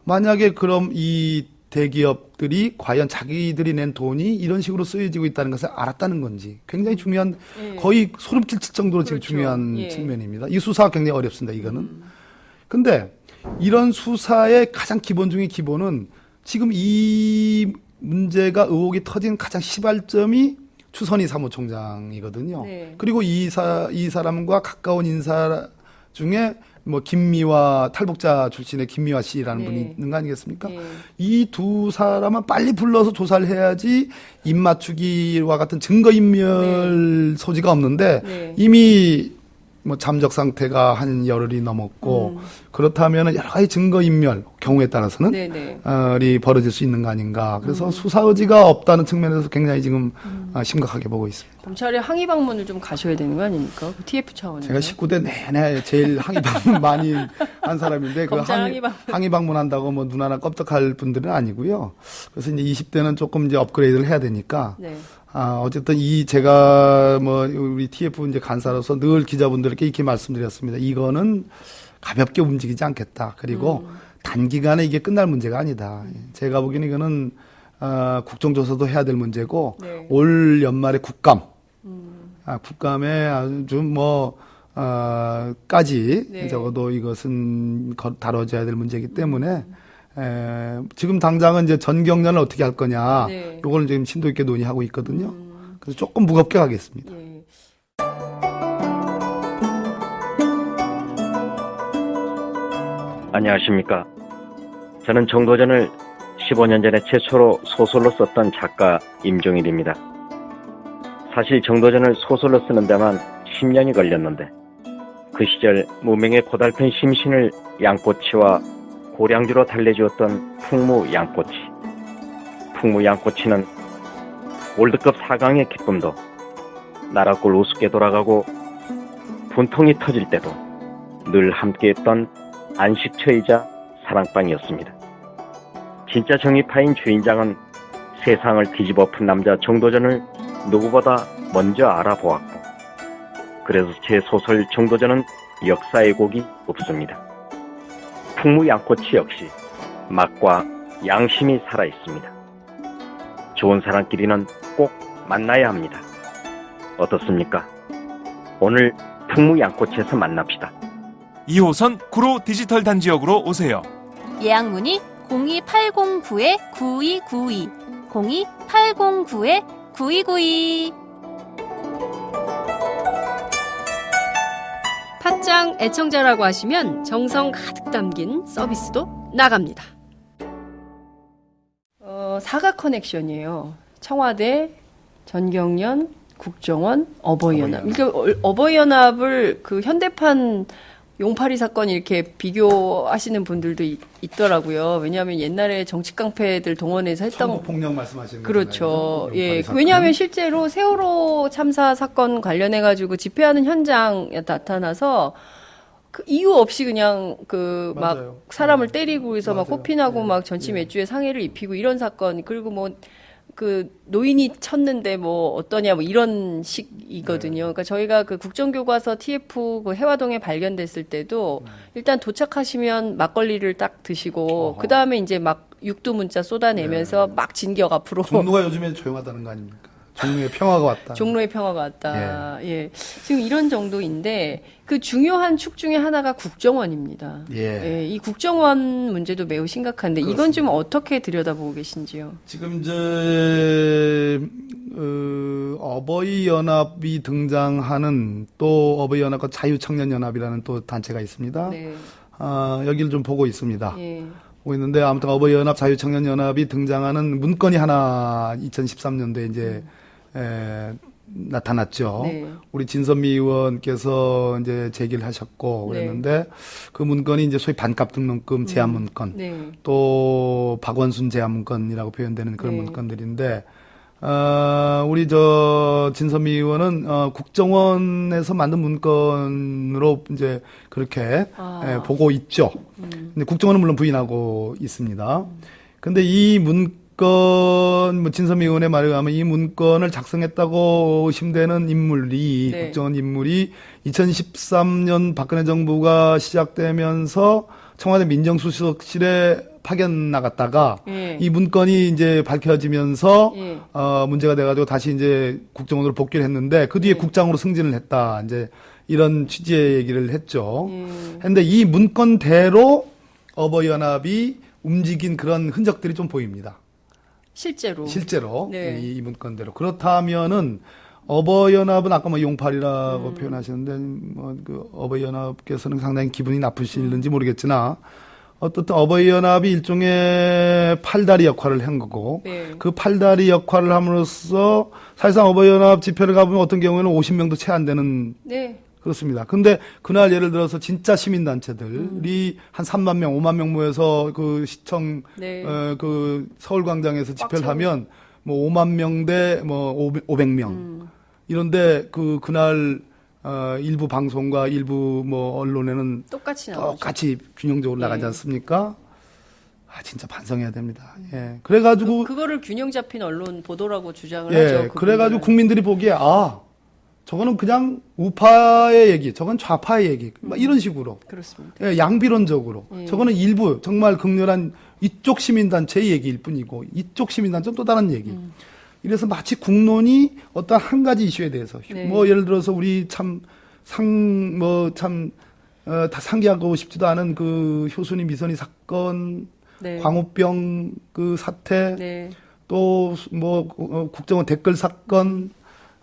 만약에 그럼 이 대기업들이 과연 자기들이 낸 돈이 이런 식으로 쓰여지고 있다는 것을 알았다는 건지 굉장히 중요한 예. 거의 소름 끼칠 정도로 지금 그렇죠. 중요한 예. 측면입니다. 이 수사가 굉장히 어렵습니다. 이거는. 근데 이런 수사의 가장 기본 중의 기본은 지금 이 문제가 의혹이 터진 가장 시발점이 추선희 사무총장이거든요. 네. 그리고 이 사람과 가까운 인사 중에 뭐 김미화 탈북자 출신의 김미화 씨라는 네. 분이 있는 거 아니겠습니까? 네. 이 두 사람은 빨리 불러서 조사를 해야지 입맞추기와 같은 증거인멸 소지가 없는데 네. 이미 뭐 잠적 상태가 한 열흘이 넘었고 그렇다면 여러 가지 증거인멸 경우에 따라서는 네네. 이 벌어질 수 있는 거 아닌가. 그래서 수사 의지가 없다는 측면에서 굉장히 지금 심각하게 보고 있습니다. 검찰에 항의 방문을 좀 가셔야 되는 거 아닙니까? 그 TF 차원에서. 제가 19대 내내 제일 항의 방문 많이 한 사람인데 그 검찰 항의 항의 방문한다고 뭐 눈 하나 껌떡할 분들은 아니고요. 그래서 이제 20대는 조금 이제 업그레이드를 해야 되니까 네. 어쨌든 제가 뭐 우리 TF 이제 간사로서 늘 기자분들께 이렇게 말씀드렸습니다. 이거는 가볍게 움직이지 않겠다. 그리고 단기간에 이게 끝날 문제가 아니다. 제가 보기에는 이거는 국정조사도 해야 될 문제고 네. 올 연말에 국감, 국감에 아주 까지 네. 적어도 이것은 다뤄져야 될 문제이기 때문에 지금 당장은 이제 전경련을 어떻게 할 거냐, 네. 요걸 지금 심도 있게 논의하고 있거든요. 그래서 조금 무겁게 가겠습니다. 예. 안녕하십니까. 저는 정도전을 15년 전에 최초로 소설로 썼던 작가 임종일입니다. 사실 정도전을 소설로 쓰는 데만 10년이 걸렸는데 그 시절 무명의 고달픈 심신을 양꼬치와 고량주로 달래주었던 풍무 양꼬치. 풍무 양꼬치는 월드컵 4강의 기쁨도 나라골 우습게 돌아가고 분통이 터질 때도 늘 함께했던 안식처이자 사랑방이었습니다. 진짜 정의파인 주인장은 세상을 뒤집어 푼 남자 정도전을 누구보다 먼저 알아보았고 그래서 제 소설 정도전은 역사의 곡이 없습니다. 풍무 양꼬치 역시 맛과 양심이 살아있습니다. 좋은 사람끼리는 꼭 만나야 합니다. 어떻습니까? 오늘 풍무 양꼬치에서 만납시다. 2호선 구로 디지털 단지역으로 오세요. 예약 문의 02809-9292 02809-9292. 팟짱 애청자라고 하시면 정성 가득 담긴 서비스도 나갑니다. 사과 커넥션이에요. 청와대, 전경련, 국정원, 어버이연합. 그러니까 어버이연합을 그 현대판 용팔이 사건 이렇게 비교하시는 분들도 있더라고요. 왜냐하면 옛날에 정치 깡패들 동원해서 했던 폭력 말씀하시는 그렇죠. 예. 왜냐하면 실제로 세월호 참사 사건 관련해 가지고 집회하는 현장에 나타나서 그 이유 없이 그냥 그 막 사람을 때리고 해서 막 코피나고 막 전치 매주에 상해를 입히고 이런 사건. 그리고 뭐 그 노인이 쳤는데 뭐 어떠냐 뭐 이런 식이거든요. 그러니까 저희가 그 국정교과서 TF 그 해화동에 발견됐을 때도 일단 도착하시면 막걸리를 딱 드시고 그 다음에 이제 막 육두 문자 쏟아내면서 막 진격 앞으로. 종로가 요즘에 조용하다는 거 아닙니까? 종로의 평화가 왔다. 종로의 평화가 왔다. 예. 지금 이런 정도인데 그 중요한 축 중에 하나가 국정원입니다. 예. 이 국정원 문제도 매우 심각한데 그렇습니다. 이건 좀 어떻게 들여다보고 계신지요? 지금 어버이연합이 등장하는 또 어버이연합과 자유청년연합이라는 또 단체가 있습니다. 네. 여기를 좀 보고 있습니다. 예. 보고 있는데 아무튼 어버이연합, 자유청년연합이 등장하는 문건이 하나 2013년도에 이제 나타났죠. 네. 우리 진선미 의원께서 이제 제기를 하셨고 그랬는데 네. 그 문건이 이제 소위 반값 등록금 제한 문건, 네. 또 박원순 제한 문건이라고 표현되는 그런 네. 문건들인데 우리 진선미 의원은 국정원에서 만든 문건으로 이제 그렇게 보고 있죠. 근데 국정원은 물론 부인하고 있습니다. 근데 이 문건, 진선미 의원의 말에 의하면 이 문건을 작성했다고 의심되는 인물이, 네. 국정원 인물이 2013년 박근혜 정부가 시작되면서 청와대 민정수석실에 파견 나갔다가 이 문건이 이제 밝혀지면서 문제가 돼가지고 다시 이제 국정원으로 복귀를 했는데 그 뒤에 국장으로 승진을 했다. 이제 이런 취지의 얘기를 했죠. 근데 이 문건대로 어버이연합이 움직인 그런 흔적들이 좀 보입니다. 실제로 네. 이 문건대로 그렇다면은 어버이연합은 아까 뭐 용팔이라고 표현하셨는데 뭐 그 어버이연합께서는 상당히 기분이 나쁘실는지 모르겠으나 어떻든 어버이연합이 일종의 팔다리 역할을 한 거고 네. 그 팔다리 역할을 함으로써 사실상 어버이연합 집회를 가보면 어떤 경우에는 50명도 채 안 되는 네. 그렇습니다. 근데 그날 예를 들어서 진짜 시민단체들이 한 3만 명, 5만 명 모여서 그 시청, 네. 그 서울광장에서 집회를 하면 뭐 5만 명 대 뭐 500명. 이런데 그날 일부 방송과 일부 뭐 언론에는 똑같이 균형적으로 나가지 않습니까? 진짜 반성해야 됩니다. 예. 그래가지고. 그거를 균형 잡힌 언론 보도라고 주장을 예, 하죠. 그래가지고 국민들이 보기에 저거는 그냥 우파의 얘기, 저건 좌파의 얘기, 막 이런 식으로. 그렇습니다. 예, 양비론적으로. 저거는 일부 정말 극렬한 이쪽 시민단체의 얘기일 뿐이고, 이쪽 시민단체는 또 다른 얘기. 이래서 마치 국론이 어떤 한 가지 이슈에 대해서, 네. 뭐 예를 들어서 우리 다 상기하고 싶지도 않은 그 효순이 미선이 사건, 네. 광우병 그 사태, 네. 또 뭐 국정원 댓글 사건,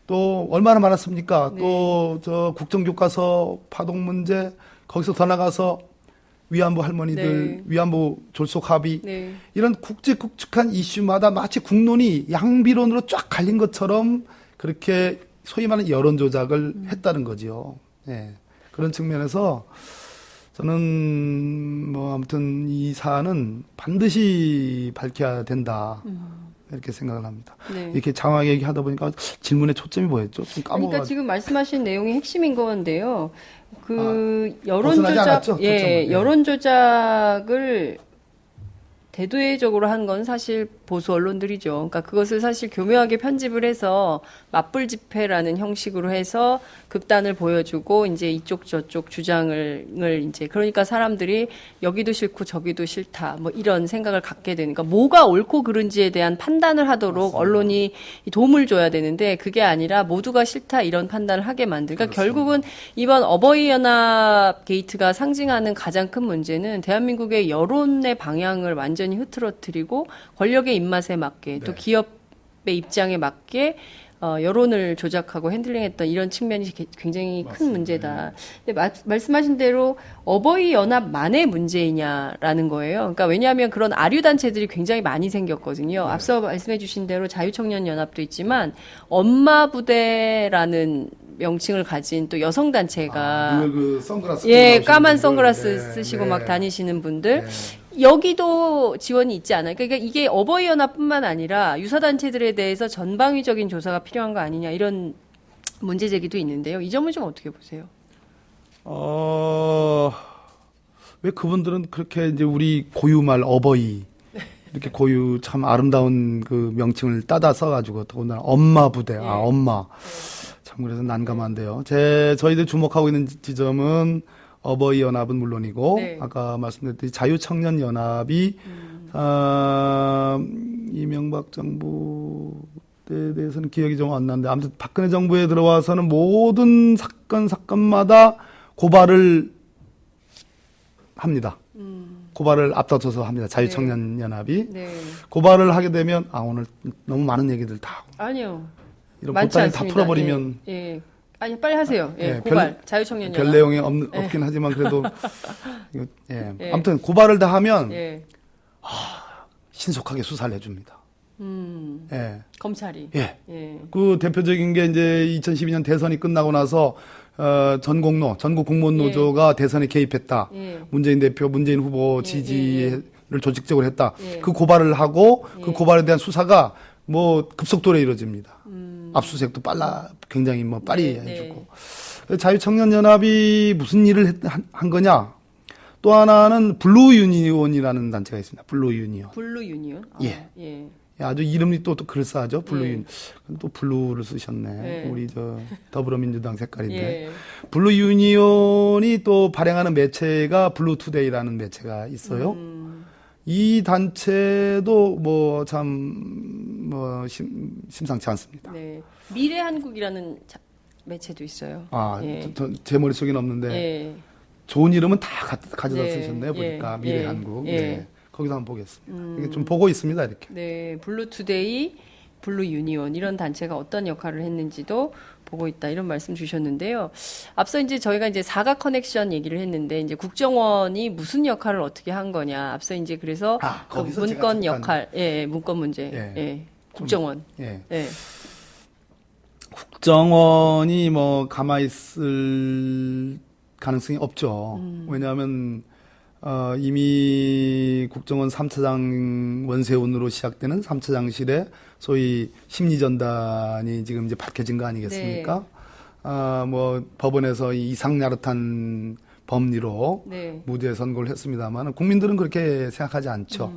또 얼마나 많았습니까? 네. 또 국정교과서 파동 문제, 거기서 더 나가서 위안부 할머니들, 네. 위안부 졸속 합의 네. 이런 굵직굵직한 이슈마다 마치 국론이 양비론으로 쫙 갈린 것처럼 그렇게 소위 말하는 여론 조작을 했다는 거죠. 예. 그런 측면에서 저는 뭐 아무튼 이 사안은 반드시 밝혀야 된다. 이렇게 생각을 합니다. 네. 이렇게 장황하게 얘기하다 보니까 질문의 초점이 뭐였죠? 좀 그러니까 까먹어가지고. 지금 말씀하신 내용이 핵심인 건데요. 그 벗어나지 않았죠? 예, 초점은. 예. 여론 조작을 대대적으로 한 건 사실 보수 언론들이죠. 그러니까 그것을 사실 교묘하게 편집을 해서 맞불 집회라는 형식으로 해서 극단을 보여주고 이제 이쪽 저쪽 주장을 이제 그러니까 사람들이 여기도 싫고 저기도 싫다 뭐 이런 생각을 갖게 되니까 뭐가 옳고 그른지에 대한 판단을 하도록 맞습니다. 언론이 도움을 줘야 되는데 그게 아니라 모두가 싫다 이런 판단을 하게 만들까. 그러니까 결국은 이번 어버이 연합 게이트가 상징하는 가장 큰 문제는 대한민국의 여론의 방향을 완전히 흐트러뜨리고 권력의 입맛에 맞게 또 네. 기업의 입장에 맞게 여론을 조작하고 핸들링했던 이런 측면이 굉장히 큰 맞습니다. 문제다. 근데 말씀하신 대로 어버이 연합만의 문제이냐라는 거예요. 그러니까 왜냐하면 그런 아류 단체들이 굉장히 많이 생겼거든요. 네. 앞서 말씀해주신 대로 자유청년 연합도 있지만 엄마 부대라는 명칭을 가진 또 여성 단체가 늘 그 선글라스 예, 끼고 까만 나오시는 선글라스 분들. 쓰시고 네. 막 다니시는 분들. 네. 여기도 지원이 있지 않아요? 그러니까 이게 어버이 연합뿐만 아니라 유사 단체들에 대해서 전방위적인 조사가 필요한 거 아니냐 이런 문제 제기도 있는데요. 이 점은 좀 어떻게 보세요? 왜 그분들은 그렇게 이제 우리 고유말 어버이 이렇게 고유 참 아름다운 그 명칭을 따다 써가지고 더군다나 엄마 부대, 예. 엄마 참 그래서 난감한데요. 저희들 주목하고 있는 지점은 어버이 연합은 물론이고 네. 아까 말씀드렸듯이 자유청년 연합이 이명박 정부 때에 대해서는 기억이 좀 안 나는데 아무튼 박근혜 정부에 들어와서는 모든 사건마다 고발을 합니다. 고발을 앞다퉈서 합니다. 자유청년 연합이 네. 고발을 하게 되면 오늘 너무 많은 얘기들 다 하고 아니요. 이런 많지 보따리 다 않습니다. 풀어버리면 예. 예. 아니 빨리 하세요. 예. 예, 고발. 자유청년 연합. 별 내용이 없긴 하지만 그래도 이거, 예. 아무튼 고발을 다 하면 예. 신속하게 수사를 해줍니다. 예. 검찰이. 예. 예. 그 대표적인 게 이제 2012년 대선이 끝나고 나서 전국 공무원 노조가 대선에 개입했다. 예. 문재인 후보 지지를 조직적으로 했다. 예. 그 고발을 하고 그 예. 고발에 대한 수사가 뭐 급속도로 이루어집니다. 압수수색도 굉장히 뭐 빨리 네, 해주고. 자유청년연합이 무슨 일을 한 거냐? 또 하나는 블루 유니온이라는 단체가 있습니다. 블루 유니온. 블루 유니온. 예. 예. 아주 이름이 또 그럴싸하죠. 블루 예. 유니온. 또 블루를 쓰셨네. 예. 우리 더불어민주당 색깔인데. 예. 블루 유니온이 또 발행하는 매체가 블루투데이라는 매체가 있어요. 이 단체도 심상치 않습니다. 네. 미래 한국이라는 매체도 있어요. 예. 제 머릿속에는 없는데 예. 좋은 이름은 다 가져다 네. 쓰셨네요. 보니까 예. 미래 예. 한국. 예. 네. 거기서 한번 보겠습니다. 이게 좀 보고 있습니다. 이렇게. 네, 블루투데이, 블루유니온 이런 단체가 어떤 역할을 했는지도 보고 있다 이런 말씀 주셨는데요. 앞서 이제 저희가 이제 사각 커넥션 얘기를 했는데 이제 국정원이 무슨 역할을 어떻게 한 거냐. 앞서 이제 그래서 그 거기서 문건 제가 역할, 문건 문제, 예. 국정원, 예. 예. 국정원이 가만히 있을 가능성이 없죠. 왜냐하면 이미 국정원 3차장 원세훈으로 시작되는 3차장실에 소위 심리전단이 지금 이제 밝혀진 거 아니겠습니까? 법원에서 이상야릇한 법리로 네. 무죄 선고를 했습니다만 국민들은 그렇게 생각하지 않죠.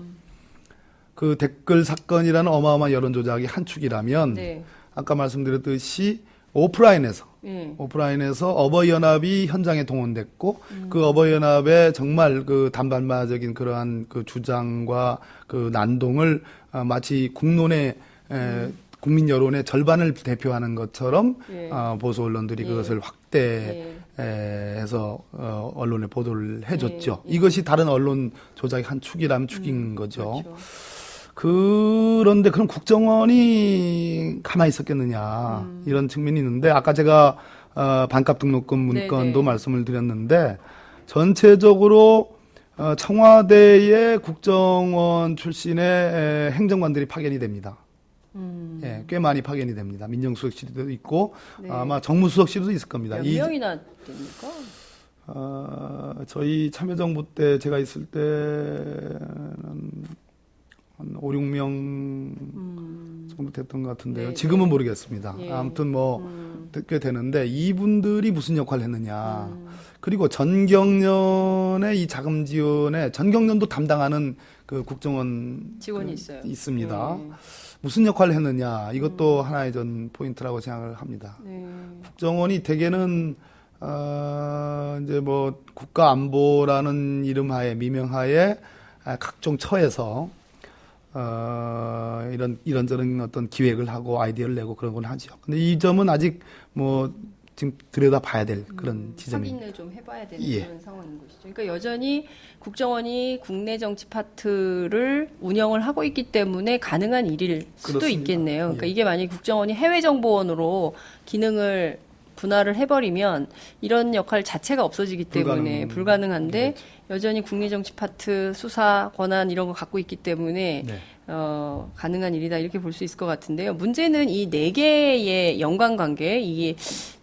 그 댓글 사건이라는 어마어마한 여론 조작이 한 축이라면 네. 아까 말씀드렸듯이 오프라인에서 예. 어버이 연합이 현장에 동원됐고 그 어버이 연합의 정말 그 단발마적인 그러한 그 주장과 그 난동을 마치 국론의 국민 여론의 절반을 대표하는 것처럼 예. 보수 언론들이 그것을 확대해서 언론에 보도를 해줬죠. 이것이 다른 언론 조작의 한 축이라면 축인 거죠. 그렇죠. 그런데 그럼 국정원이 가만히 있었겠느냐 이런 측면이 있는데 아까 제가 반값 등록금 문건도 네네. 말씀을 드렸는데 전체적으로 청와대의 국정원 출신의 행정관들이 파견이 됩니다. 예, 꽤 많이 파견이 됩니다. 민정수석실도 있고 네. 아마 정무수석실도 있을 겁니다. 몇 명이나 됩니까? 저희 참여정부 때 제가 있을 때는 한 5, 6명 정도 됐던 것 같은데요. 네, 지금은 네. 모르겠습니다. 예. 아무튼 꽤 되는데 이분들이 무슨 역할을 했느냐. 그리고 전경련의 이 자금 지원에 전경련도 담당하는 그 국정원 직원이 있어요. 있습니다. 네. 무슨 역할을 했느냐. 이것도 하나의 전 포인트라고 생각을 합니다. 네. 국정원이 대개는 이제 뭐 국가안보라는 이름하에 미명하에 각종 처에서 이런저런 어떤 기획을 하고 아이디어를 내고 그런 건 하죠. 근데 이 점은 아직 뭐 지금 들여다 봐야 될 그런 지점입니다. 확인을 좀 해봐야 되는 예. 그런 상황인 것이죠. 그러니까 여전히 국정원이 국내 정치 파트를 운영을 하고 있기 때문에 가능한 일일 수도 그렇습니다. 있겠네요. 그러니까 예. 이게 만약에 국정원이 해외정보원으로 기능을 분할을 해버리면 이런 역할 자체가 없어지기 때문에 불가능한데 여전히 국내 정치 파트 수사 권한 이런 거 갖고 있기 때문에 네. 가능한 일이다 이렇게 볼 수 있을 것 같은데요. 문제는 이 네 개의 연관관계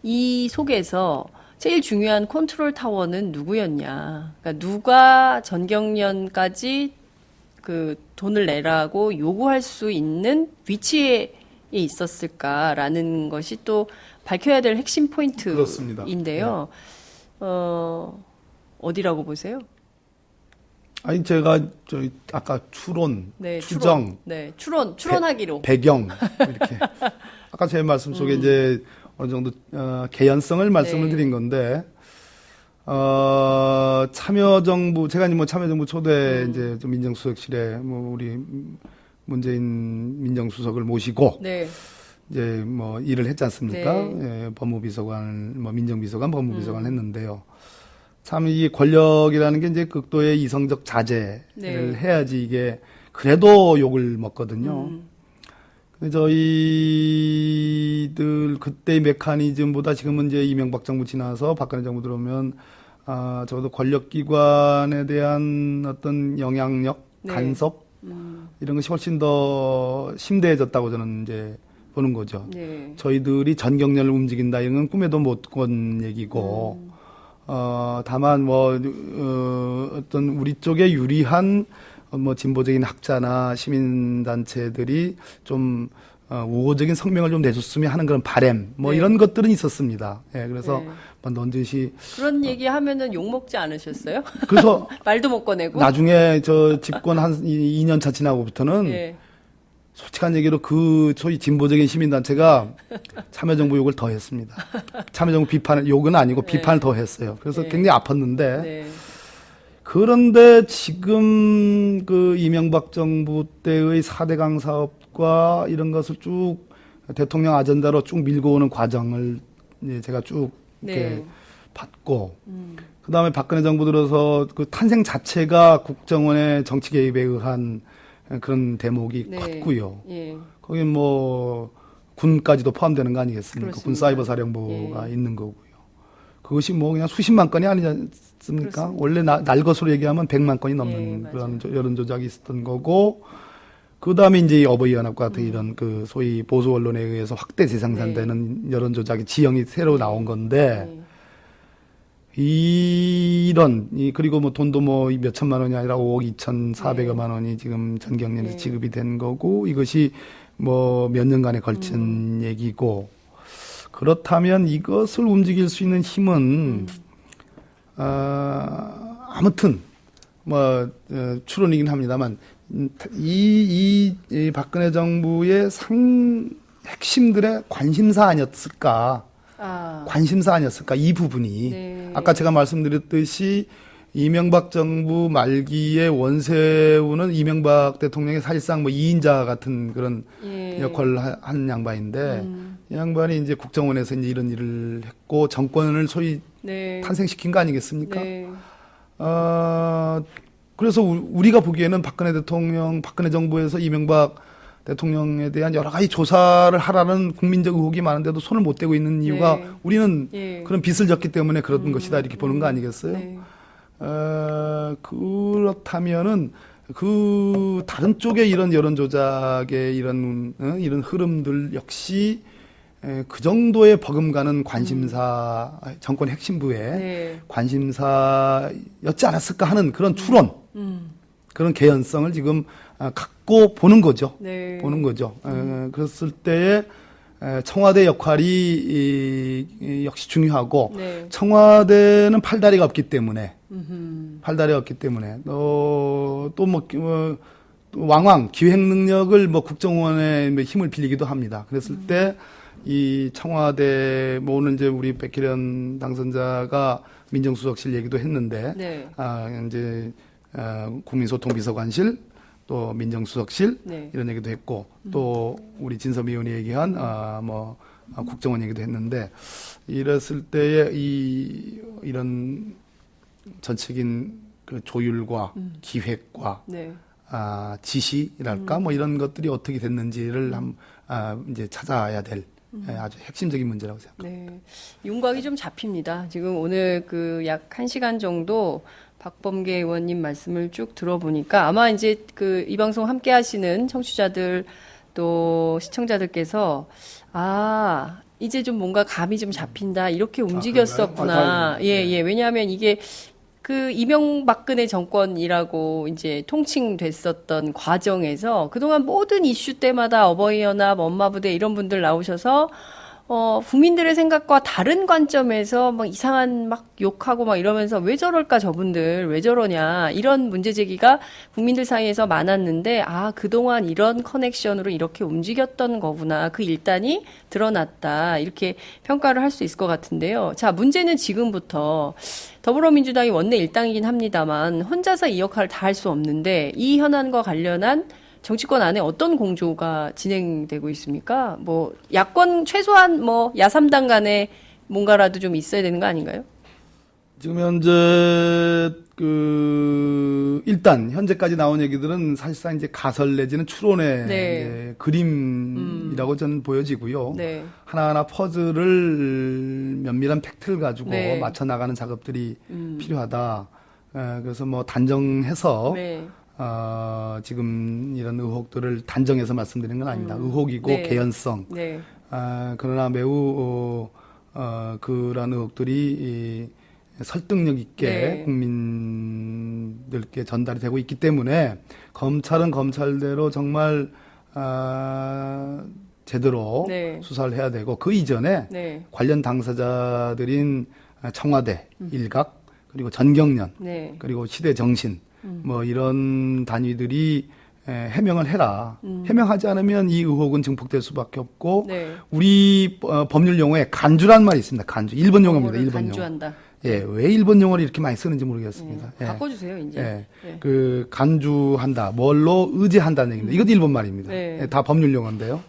이 속에서 제일 중요한 컨트롤 타워는 누구였냐? 그러니까 누가 전경련까지 그 돈을 내라고 요구할 수 있는 위치에 있었을까라는 것이 또 밝혀야 될 핵심 포인트인데요. 어디라고 보세요? 아니 제가 저희 아까 추론, 네, 추정, 추론하기로. 배경 이렇게 아까 제 말씀 속에 이제 어느 정도 개연성을 말씀을 네. 드린 건데 참여정부 제가 이제 뭐 참여정부 초대 이제 좀 민정수석실에 뭐 우리 문재인 민정수석을 모시고 네. 이제 뭐 일을 했지 않습니까? 네. 예, 법무비서관, 뭐 민정비서관, 법무비서관 했는데요. 참 이 권력이라는 게 이제 극도의 이성적 자제를 네. 해야지 이게 그래도 욕을 먹거든요. 근데 저희들 그때의 메커니즘보다 지금은 이제 이명박 정부 지나서 박근혜 정부 들어오면 적어도 권력기관에 대한 어떤 영향력, 네. 간섭 이런 것이 훨씬 더 심대해졌다고 저는 이제 보는 거죠. 네. 저희들이 전경련을 움직인다 이런 건 꿈에도 못 꾼 얘기고 다만 뭐 어떤 우리 쪽에 유리한 뭐 진보적인 학자나 시민단체들이 좀 우호적인 성명을 좀 내줬으면 하는 그런 바램 뭐 네. 이런 것들은 있었습니다. 예, 그래서 네. 뭐 넌지시 그런 얘기 하면은 욕 먹지 않으셨어요? 그래서 말도 못 꺼내고. 나중에 저 집권 한 2년 차 지나고부터는 예. 솔직한 얘기로 그 소위 진보적인 시민단체가 참여정부 욕을 더 했습니다. 참여정부 비판을, 욕은 아니고 비판을 더 했어요. 그래서 네. 굉장히 아팠는데, 네. 그런데 지금 그 이명박 정부 때의 4대강 사업과 이런 것을 쭉 대통령 아젠다로 쭉 밀고 오는 과정을 이제 제가 쭉 이렇게 네. 봤고, 그 다음에 박근혜 정부 들어서 그 탄생 자체가 국정원의 정치 개입에 의한 그런 대목이 네. 컸고요. 예. 거기 뭐 군까지도 포함되는 거 아니겠습니까? 군 그렇습니다. 사이버 사령부가 예. 있는 거고요. 그것이 뭐 그냥 수십만 건이 아니지 않습니까? 그렇습니다. 원래 날 것으로 얘기하면 100만 건이 넘는 예, 그런 여론 조작이 있었던 거고, 그 다음에 이제 어버이연합과 같은 이런 그 소위 보수 언론에 의해서 확대 재생산되는 여론 조작의 지형이 새로 나온 건데, 네. 그리고 뭐 돈도 뭐 몇 천만 원이 아니라 5억 2,400여만 원이 지금 전경련에서 네. 지급이 된 거고, 이것이 뭐 몇 년간에 걸친 얘기고, 그렇다면 이것을 움직일 수 있는 힘은, 아무튼, 뭐, 추론이긴 합니다만, 이 박근혜 정부의 핵심들의 관심사 아니었을까. 관심사 아니었을까, 이 부분이. 네. 아까 제가 말씀드렸듯이 이명박 정부 말기에 원세우는 이명박 대통령의 사실상 뭐 2인자 같은 그런 예. 역할을 한 양반인데, 이 양반이 이제 국정원에서 이제 이런 일을 했고, 정권을 소위 네. 탄생시킨 거 아니겠습니까? 네. 그래서 우리가 보기에는 박근혜 정부에서 이명박 대통령에 대한 여러 가지 조사를 하라는 국민적 의혹이 많은데도 손을 못 대고 있는 이유가 네. 우리는 예. 그런 빚을 졌기 때문에 그런 것이다 이렇게 보는 거 아니겠어요? 네. 그렇다면은 그 다른 쪽의 이런 여론 조작의 이런 흐름들 역시 그 정도의 버금가는 관심사 정권 핵심부의 네. 관심사였지 않았을까 하는 그런 추론, 그런 개연성을 지금 갖고 보는 거죠. 네. 보는 거죠. 그랬을 때에 청와대 역할이 역시 중요하고 네. 청와대는 팔다리가 없기 때문에 또 뭐 왕왕 기획 능력을 뭐 국정원의 힘을 빌리기도 합니다. 그랬을 때 이 청와대 뭐 오늘 이제 우리 백희련 당선자가 민정수석실 얘기도 했는데 네. 이제 국민소통비서관실 또 민정수석실 네. 이런 얘기도 했고 또 우리 진섭 의원이 얘기한 국정원 얘기도 했는데 이랬을 때에 이런 전체적인 그 조율과 기획과 네. 지시랄까 뭐 이런 것들이 어떻게 됐는지를 이제 찾아야 될 아주 핵심적인 문제라고 생각합니다. 네. 윤곽이 좀 잡힙니다. 지금 오늘 그 약 1시간 정도 박범계 의원님 말씀을 쭉 들어보니까 아마 이제 그 이 방송 함께 하시는 청취자들 또 시청자들께서 이제 좀 뭔가 감이 좀 잡힌다. 이렇게 움직였었구나. 예. 왜냐하면 이게 그 이명박근혜 정권이라고 이제 통칭됐었던 과정에서 그동안 모든 이슈 때마다 어버이연합, 엄마부대 이런 분들 나오셔서 국민들의 생각과 다른 관점에서 막 이상한 막 욕하고 막 이러면서 왜 저럴까 저분들 왜 저러냐 이런 문제 제기가 국민들 사이에서 많았는데 그동안 이런 커넥션으로 이렇게 움직였던 거구나. 그 일단이 드러났다. 이렇게 평가를 할 수 있을 것 같은데요. 자, 문제는 지금부터 더불어민주당이 원내 일당이긴 합니다만 혼자서 이 역할을 다 할 수 없는데 이 현안과 관련한 정치권 안에 어떤 공조가 진행되고 있습니까? 뭐 야권 최소한 뭐 야3당 간에 뭔가라도 좀 있어야 되는 거 아닌가요? 지금 현재 일단 현재까지 나온 얘기들은 사실상 이제 가설 내지는 추론의 네. 이제 그림이라고 저는 보여지고요. 네. 하나하나 퍼즐을 면밀한 팩트를 가지고 네. 맞춰 나가는 작업들이 필요하다. 그래서 뭐 단정해서 네. 지금 이런 의혹들을 단정해서 말씀드리는 건 아닙니다. 의혹이고 네. 개연성. 네. 그러나 매우 그런 의혹들이 설득력 있게 네. 국민들께 전달이 되고 있기 때문에 검찰은 검찰대로 정말 제대로 네. 수사를 해야 되고 그 이전에 네. 관련 당사자들인 청와대, 일각, 그리고 전경련, 네. 그리고 시대정신 뭐 이런 단위들이 해명을 해라. 해명하지 않으면 이 의혹은 증폭될 수밖에 없고 네. 우리 법률 용어에 간주란 말이 있습니다. 간주. 일본 용어입니다. 일본 용어. 간주한다. 예, 왜 일본 용어를 이렇게 많이 쓰는지 모르겠습니다. 예. 바꿔주세요, 이제. 예. 네. 그 간주한다. 뭘로 의지한다는 얘기입니다. 이것도 일본 말입니다. 네. 예, 다 법률 용어인데요.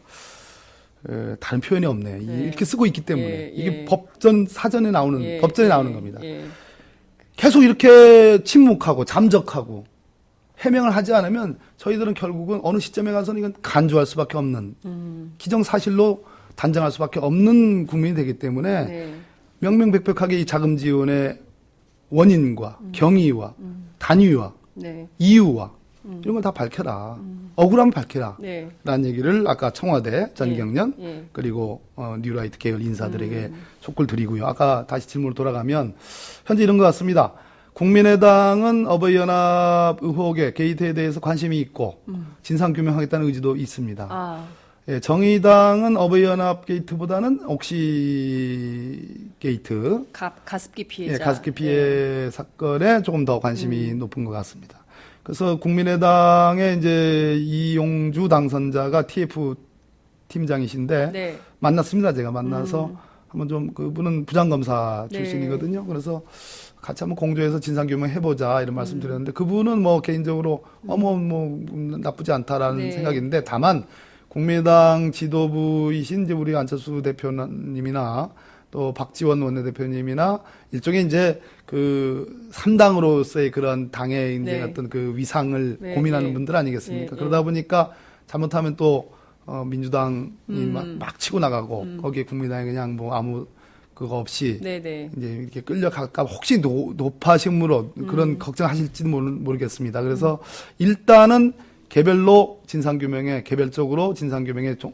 다른 표현이 없네요. 네. 이렇게 쓰고 있기 때문에 예, 이게 예. 법전 사전에 나오는 예, 법전에 예, 나오는 겁니다. 예. 계속 이렇게 침묵하고 잠적하고 해명을 하지 않으면 저희들은 결국은 어느 시점에 가서는 이건 간주할 수밖에 없는 기정사실로 단정할 수밖에 없는 국민이 되기 때문에 네. 명명백백하게 이 자금 지원의 원인과 경위와 단위와 네. 이유와 이런 걸 다 밝혀라. 억울하면 밝혀라. 네. 라는 얘기를 아까 청와대, 전경련, 예. 그리고 뉴라이트 계열 인사들에게 촉구를 드리고요. 아까 다시 질문으로 돌아가면 현재 이런 것 같습니다. 국민의당은 어버이연합 의혹의 게이트에 대해서 관심이 있고 진상규명하겠다는 의지도 있습니다. 예, 정의당은 어버이연합 게이트보다는 옥시 게이트, 가습기 피해자. 예, 가습기 피해 사건에 조금 더 관심이 높은 것 같습니다. 그래서 국민의당의 이제 이용주 당선자가 TF 팀장이신데 네. 만났습니다. 제가 만나서 한번 좀 그분은 부장검사 네. 출신이거든요. 그래서 같이 한번 공조해서 진상규명 해보자 이런 말씀 드렸는데 그분은 뭐 개인적으로 뭐 나쁘지 않다라는 네. 생각인데 다만 국민의당 지도부이신 이제 우리 안철수 대표님이나 또 박지원 원내대표님이나 일종의 이제 그 3당으로서의 그런 당의 이제 네. 어떤 그 위상을 네, 고민하는 네. 분들 아니겠습니까? 네, 그러다 보니까 잘못하면 또 민주당이 막 치고 나가고 거기에 국민당이 그냥 뭐 아무 그거 없이 네네. 이제 이렇게 끌려갈까 혹시 높아심으로 그런 걱정하실지는 모르겠습니다. 그래서 일단은 개별로 진상규명에 개별적으로 진상규명에 좀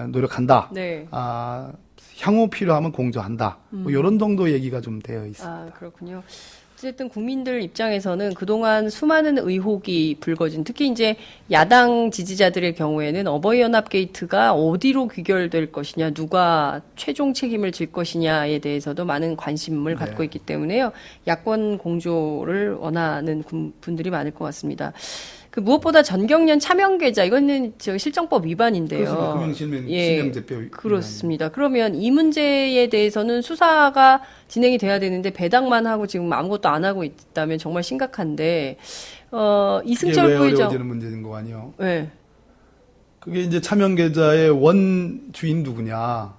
노력한다. 네. 향후 필요하면 공조한다. 뭐 이런 정도 얘기가 좀 되어 있습니다. 아, 그렇군요. 어쨌든 국민들 입장에서는 그동안 수많은 의혹이 불거진, 특히 이제 야당 지지자들의 경우에는 어버이연합 게이트가 어디로 귀결될 것이냐, 누가 최종 책임을 질 것이냐에 대해서도 많은 관심을 갖고 있기 때문에요. 야권 공조를 원하는 분들이 많을 것 같습니다. 그 무엇보다 전경련 차명 계좌, 이거는 저 실정법 위반인데요. 금융실명제표 그렇습니다. 그러면 이 문제에 대해서는 수사가 진행이 돼야 되는데 배당만 하고 지금 아무것도 안 하고 있다면 정말 심각한데 이승철 왜 부회장 어려워지는 문제인 거 아니에요? 네. 그게 이제 차명 계좌의 원 주인 누구냐,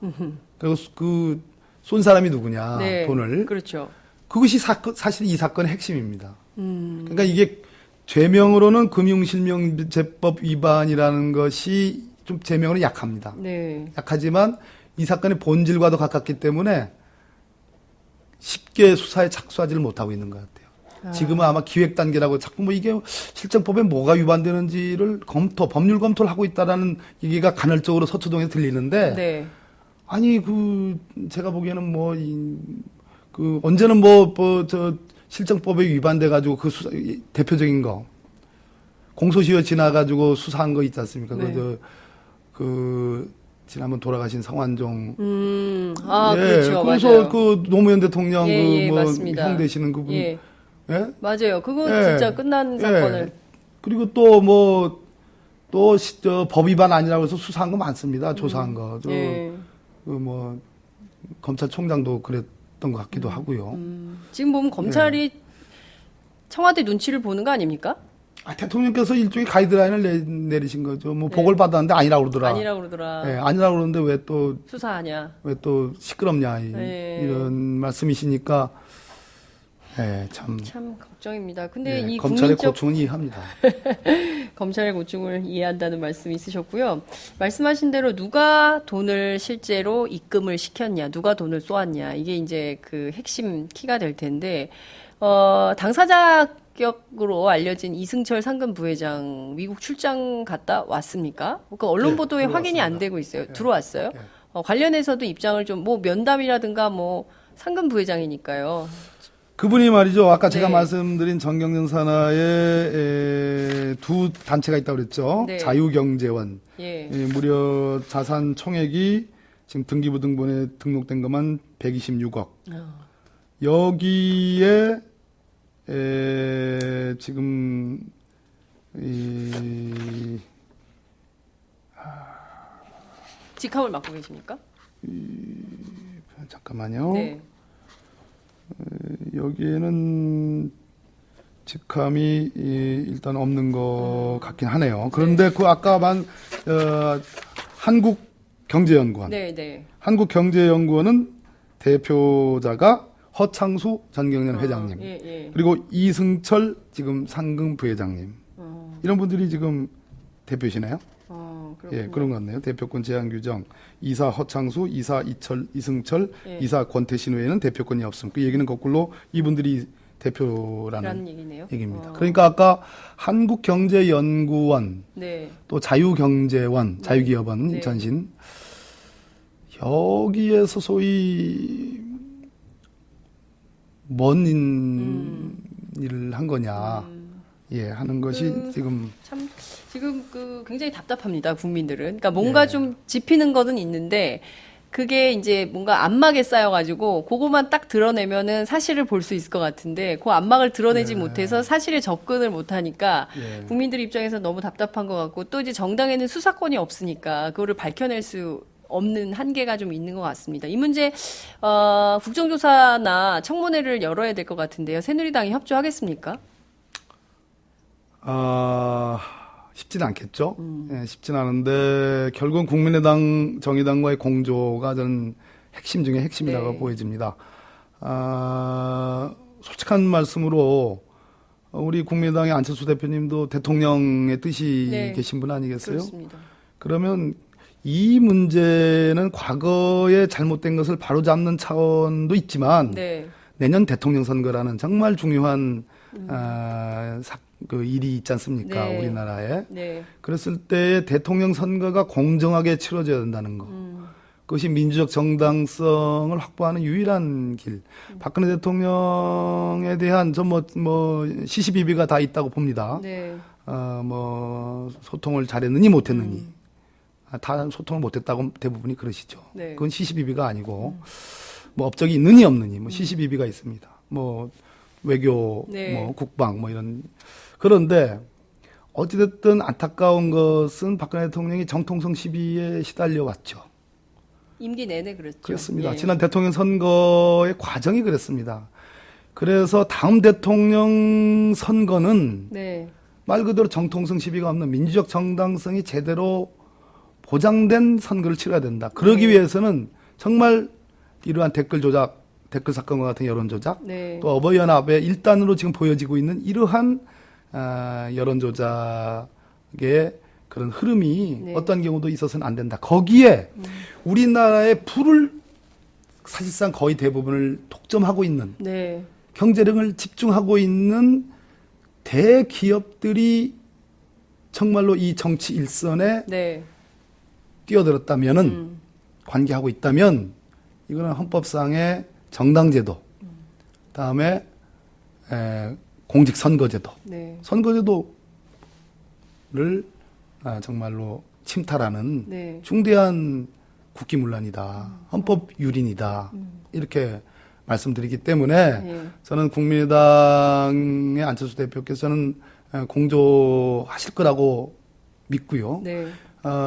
그리고 그 쏜 사람이 누구냐, 네. 돈을. 그렇죠. 그것이 사실 이 사건의 핵심입니다. 그러니까 이게 죄명으로는 금융실명제법 위반이라는 것이 좀 죄명으로 약합니다. 네. 약하지만 이 사건의 본질과도 가깝기 때문에 쉽게 수사에 착수하지를 못하고 있는 것 같아요. 지금은 아마 기획 단계라고 자꾸 뭐 이게 실정법에 뭐가 위반되는지를 법률 검토를 하고 있다라는 얘기가 간헐적으로 서초동에서 들리는데, 네. 아니 제가 보기에는 언제는 실정법에 위반돼가지고 그 수사, 대표적인 거. 공소시효 지나가지고 수사한 거 있지 않습니까? 네. 지난번 돌아가신 성완종. 그렇죠. 그래서 맞아요. 그 노무현 대통령 맞습니다. 형 되시는 그분. 예. 예? 맞아요. 그거 예. 진짜 끝난 사건을. 그리고 법 위반 아니라고 해서 수사한 거 많습니다. 조사한 거. 예. 검찰총장도 그랬던 것 같기도 하고요. 지금 보면 검찰이 청와대 눈치를 보는 거 아닙니까? 대통령께서 일종의 가이드라인을 내리신 거죠. 보고를 받았는데 아니라고 그러더라. 아니라고 그러더라. 예, 아니라고 그러는데 수사하냐. 왜 또 시끄럽냐. 이런 말씀이시니까, 참 걱정입니다. 근데 이 검찰의 국민적 고충은 이해합니다. 검찰의 고충을 이해한다는 말씀이 있으셨고요. 말씀하신 대로 누가 돈을 실제로 입금을 시켰냐, 누가 돈을 쏘았냐, 이게 이제 그 핵심 키가 될 텐데, 당사자격으로 알려진 이승철 상금 부회장 미국 출장 갔다 왔습니까? 그러니까 언론 네, 보도에 확인이 안 들어왔습니다. 되고 있어요. 네. 들어왔어요? 네. 관련해서도 입장을 좀 면담이라든가 상금 부회장이니까요. 그분이 말이죠. 아까 제가 네. 말씀드린 정경련 산하에 두 단체가 있다고 그랬죠. 네. 자유경제원. 예. 무려 자산 총액이 지금 등기부등본에 등록된 것만 126억. 여기에 지금 직함을 맡고 계십니까? 잠깐만요. 네. 여기에는 직함이 일단 없는 것 같긴 하네요. 그런데 그 아까 한국경제연구원. 네. 한국경제연구원은 대표자가 허창수 전경련 회장님. 예. 그리고 이승철 지금 상금 부회장님. 이런 분들이 지금 대표시네요. 예, 그런 것 같네요. 대표권 제한 규정, 이사 허창수, 이사 이승철, 예. 이사 권태신 외에는 대표권이 없음. 그 얘기는 거꾸로 이분들이 대표라는 얘기네요. 얘기입니다. 그러니까 아까 한국경제연구원, 네. 또 자유경제원, 자유기업원 네. 전신, 여기에서 소위 뭔 일을 한 거냐, 하는 것이 지금 굉장히 답답합니다, 국민들은. 그러니까 뭔가 좀 짚히는 거는 있는데, 그게 이제 뭔가 안막에 쌓여가지고, 그거만 딱 드러내면은 사실을 볼 수 있을 것 같은데, 그 안막을 드러내지 못해서 사실에 접근을 못하니까, 국민들 입장에서 너무 답답한 것 같고, 또 이제 정당에는 수사권이 없으니까, 그거를 밝혀낼 수 없는 한계가 좀 있는 것 같습니다. 이 문제, 국정조사나 청문회를 열어야 될 것 같은데요. 새누리당이 협조하겠습니까? 쉽진 않겠죠. 쉽진 않은데 결국은 국민의당, 정의당과의 공조가 저는 핵심 중에 핵심이라고 보여집니다. 솔직한 말씀으로 우리 국민의당의 안철수 대표님도 대통령의 뜻이 계신 분 아니겠어요? 그렇습니다. 그러면 이 문제는 과거에 잘못된 것을 바로잡는 차원도 있지만 네. 내년 대통령 선거라는 정말 중요한 그 일이 있지 않습니까? 네. 우리나라에. 네. 그랬을 때 대통령 선거가 공정하게 치러져야 된다는 거. 그것이 민주적 정당성을 확보하는 유일한 길. 박근혜 대통령에 대한 시시비비가 다 있다고 봅니다. 네. 소통을 잘했느니 못했느니. 다 소통을 못했다고 대부분이 그러시죠. 네. 그건 시시비비가 아니고 업적이 있느니 없느니 시시비비가 있습니다. 외교, 네. 국방 이런. 그런데 어찌됐든 안타까운 것은 박근혜 대통령이 정통성 시비에 시달려 왔죠. 임기 내내 그랬죠. 그렇습니다. 예. 지난 대통령 선거의 과정이 그랬습니다. 그래서 다음 대통령 선거는 네. 말 그대로 정통성 시비가 없는 민주적 정당성이 제대로 보장된 선거를 치러야 된다. 그러기 네. 위해서는 정말 이러한 댓글 조작, 댓글 사건과 같은 여론 조작, 네. 또 어버이연합의 일단으로 지금 보여지고 있는 이러한 여론 조작의 그런 흐름이 네. 어떤 경우도 있어서는 안 된다. 거기에 우리나라의 풀을 사실상 거의 대부분을 독점하고 있는 네. 경제력을 집중하고 있는 대기업들이 정말로 이 정치 일선에 네. 뛰어들었다면은 관계하고 있다면 이거는 헌법상의 정당제도, 다음에 공직선거제도, 네. 선거제도를 정말로 침탈하는 네. 중대한 국기문란이다, 헌법 유린이다 이렇게 말씀드리기 때문에 네. 저는 국민의당의 안철수 대표께서는 공조하실 거라고 믿고요. 네.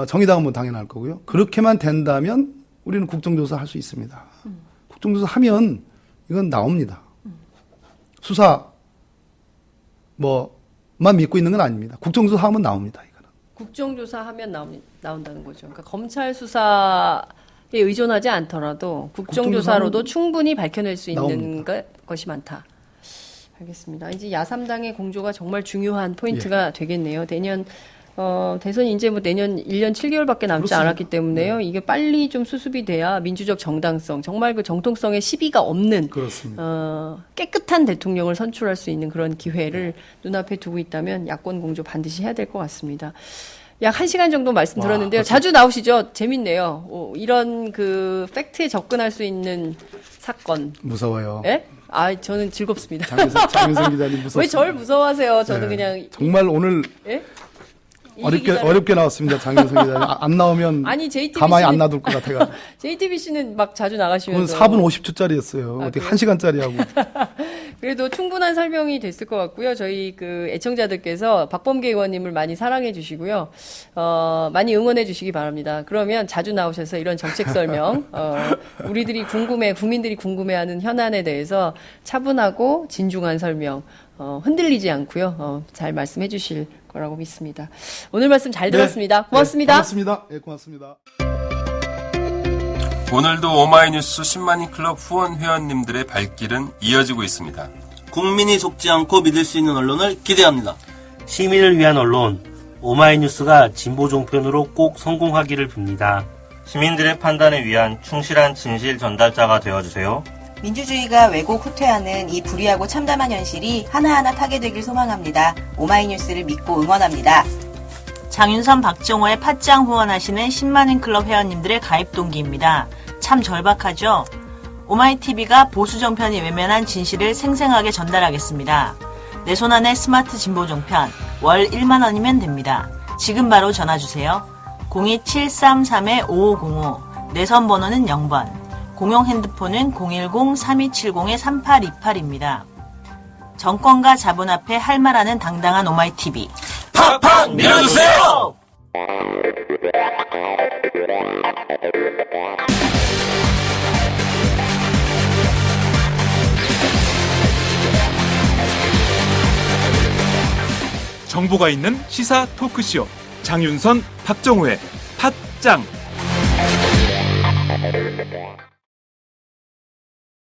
정의당은 뭐 당연할 거고요. 그렇게만 된다면 우리는 국정조사 할 수 있습니다. 국정조사 하면 이건 나옵니다. 수사 만 믿고 있는 건 아닙니다. 국정조사 하면 나옵니다. 이거는. 국정조사하면 나온다는 거죠. 그러니까 검찰 수사에 의존하지 않더라도 국정조사로도 충분히 밝혀낼 수 있는 것이 많다. 알겠습니다. 이제 야3당의 공조가 정말 중요한 포인트가 되겠네요. 내년 대선이 이제 내년 1년 7개월밖에 남지 그렇습니다. 않았기 때문에요. 이게 빨리 좀 수습이 돼야 민주적 정당성, 정말 그 정통성에 시비가 없는 그렇습니다. 깨끗한 대통령을 선출할 수 있는 그런 기회를 눈앞에 두고 있다면 야권 공조 반드시 해야 될 것 같습니다. 약 1시간 정도 말씀 들었는데요. 자주 나오시죠? 재밌네요. 이런 그 팩트에 접근할 수 있는 사건. 무서워요. 예? 저는 즐겁습니다. 장윤선 기자님 무섭습니다. 왜 저를 무서워하세요? 저는 네. 그냥 정말 오늘 예? 어렵게 나왔습니다. 장윤선 기자님. 안 나오면 가만히 안 놔둘 것 같아요. JTBC는 막 자주 그건 나가시면서 4분 50초짜리였어요. 어떻게 그래요? 1시간짜리 하고. 그래도 충분한 설명이 됐을 것 같고요. 저희 그 애청자들께서 박범계 의원님을 많이 사랑해 주시고요. 많이 응원해 주시기 바랍니다. 그러면 자주 나오셔서 이런 정책 설명, 국민들이 궁금해하는 현안에 대해서 차분하고 진중한 설명, 흔들리지 않고요. 잘 말씀해 주실 거라고 믿습니다. 오늘 말씀 잘 들었습니다. 고맙습니다. 고맙습니다. 네, 고맙습니다. 오늘도 오마이뉴스 10만인 클럽 후원 회원님들의 발길은 이어지고 있습니다. 국민이 속지 않고 믿을 수 있는 언론을 기대합니다. 시민을 위한 언론 오마이뉴스가 진보 종편으로 꼭 성공하기를 빕니다. 시민들의 판단에 위한 충실한 진실 전달자가 되어주세요. 민주주의가 왜곡 후퇴하는 이 불의하고 참담한 현실이 하나하나 타개되길 소망합니다. 오마이뉴스를 믿고 응원합니다. 장윤선, 박정호의 팟짱 후원하시는 10만인 클럽 회원님들의 가입 동기입니다. 참 절박하죠? 오마이TV가 보수 정편이 외면한 진실을 생생하게 전달하겠습니다. 내 손 안에 스마트 진보 종편, 월 1만 원이면 됩니다. 지금 바로 전화주세요. 02733-5505, 내선 번호는 0번, 공용 핸드폰은 010-3270-3828입니다. 정권과 자본 앞에 할 말하는 당당한 오마이TV. 팍팍 밀어주세요! 정보가 있는 시사 토크쇼 장윤선, 박정호의 팟짱.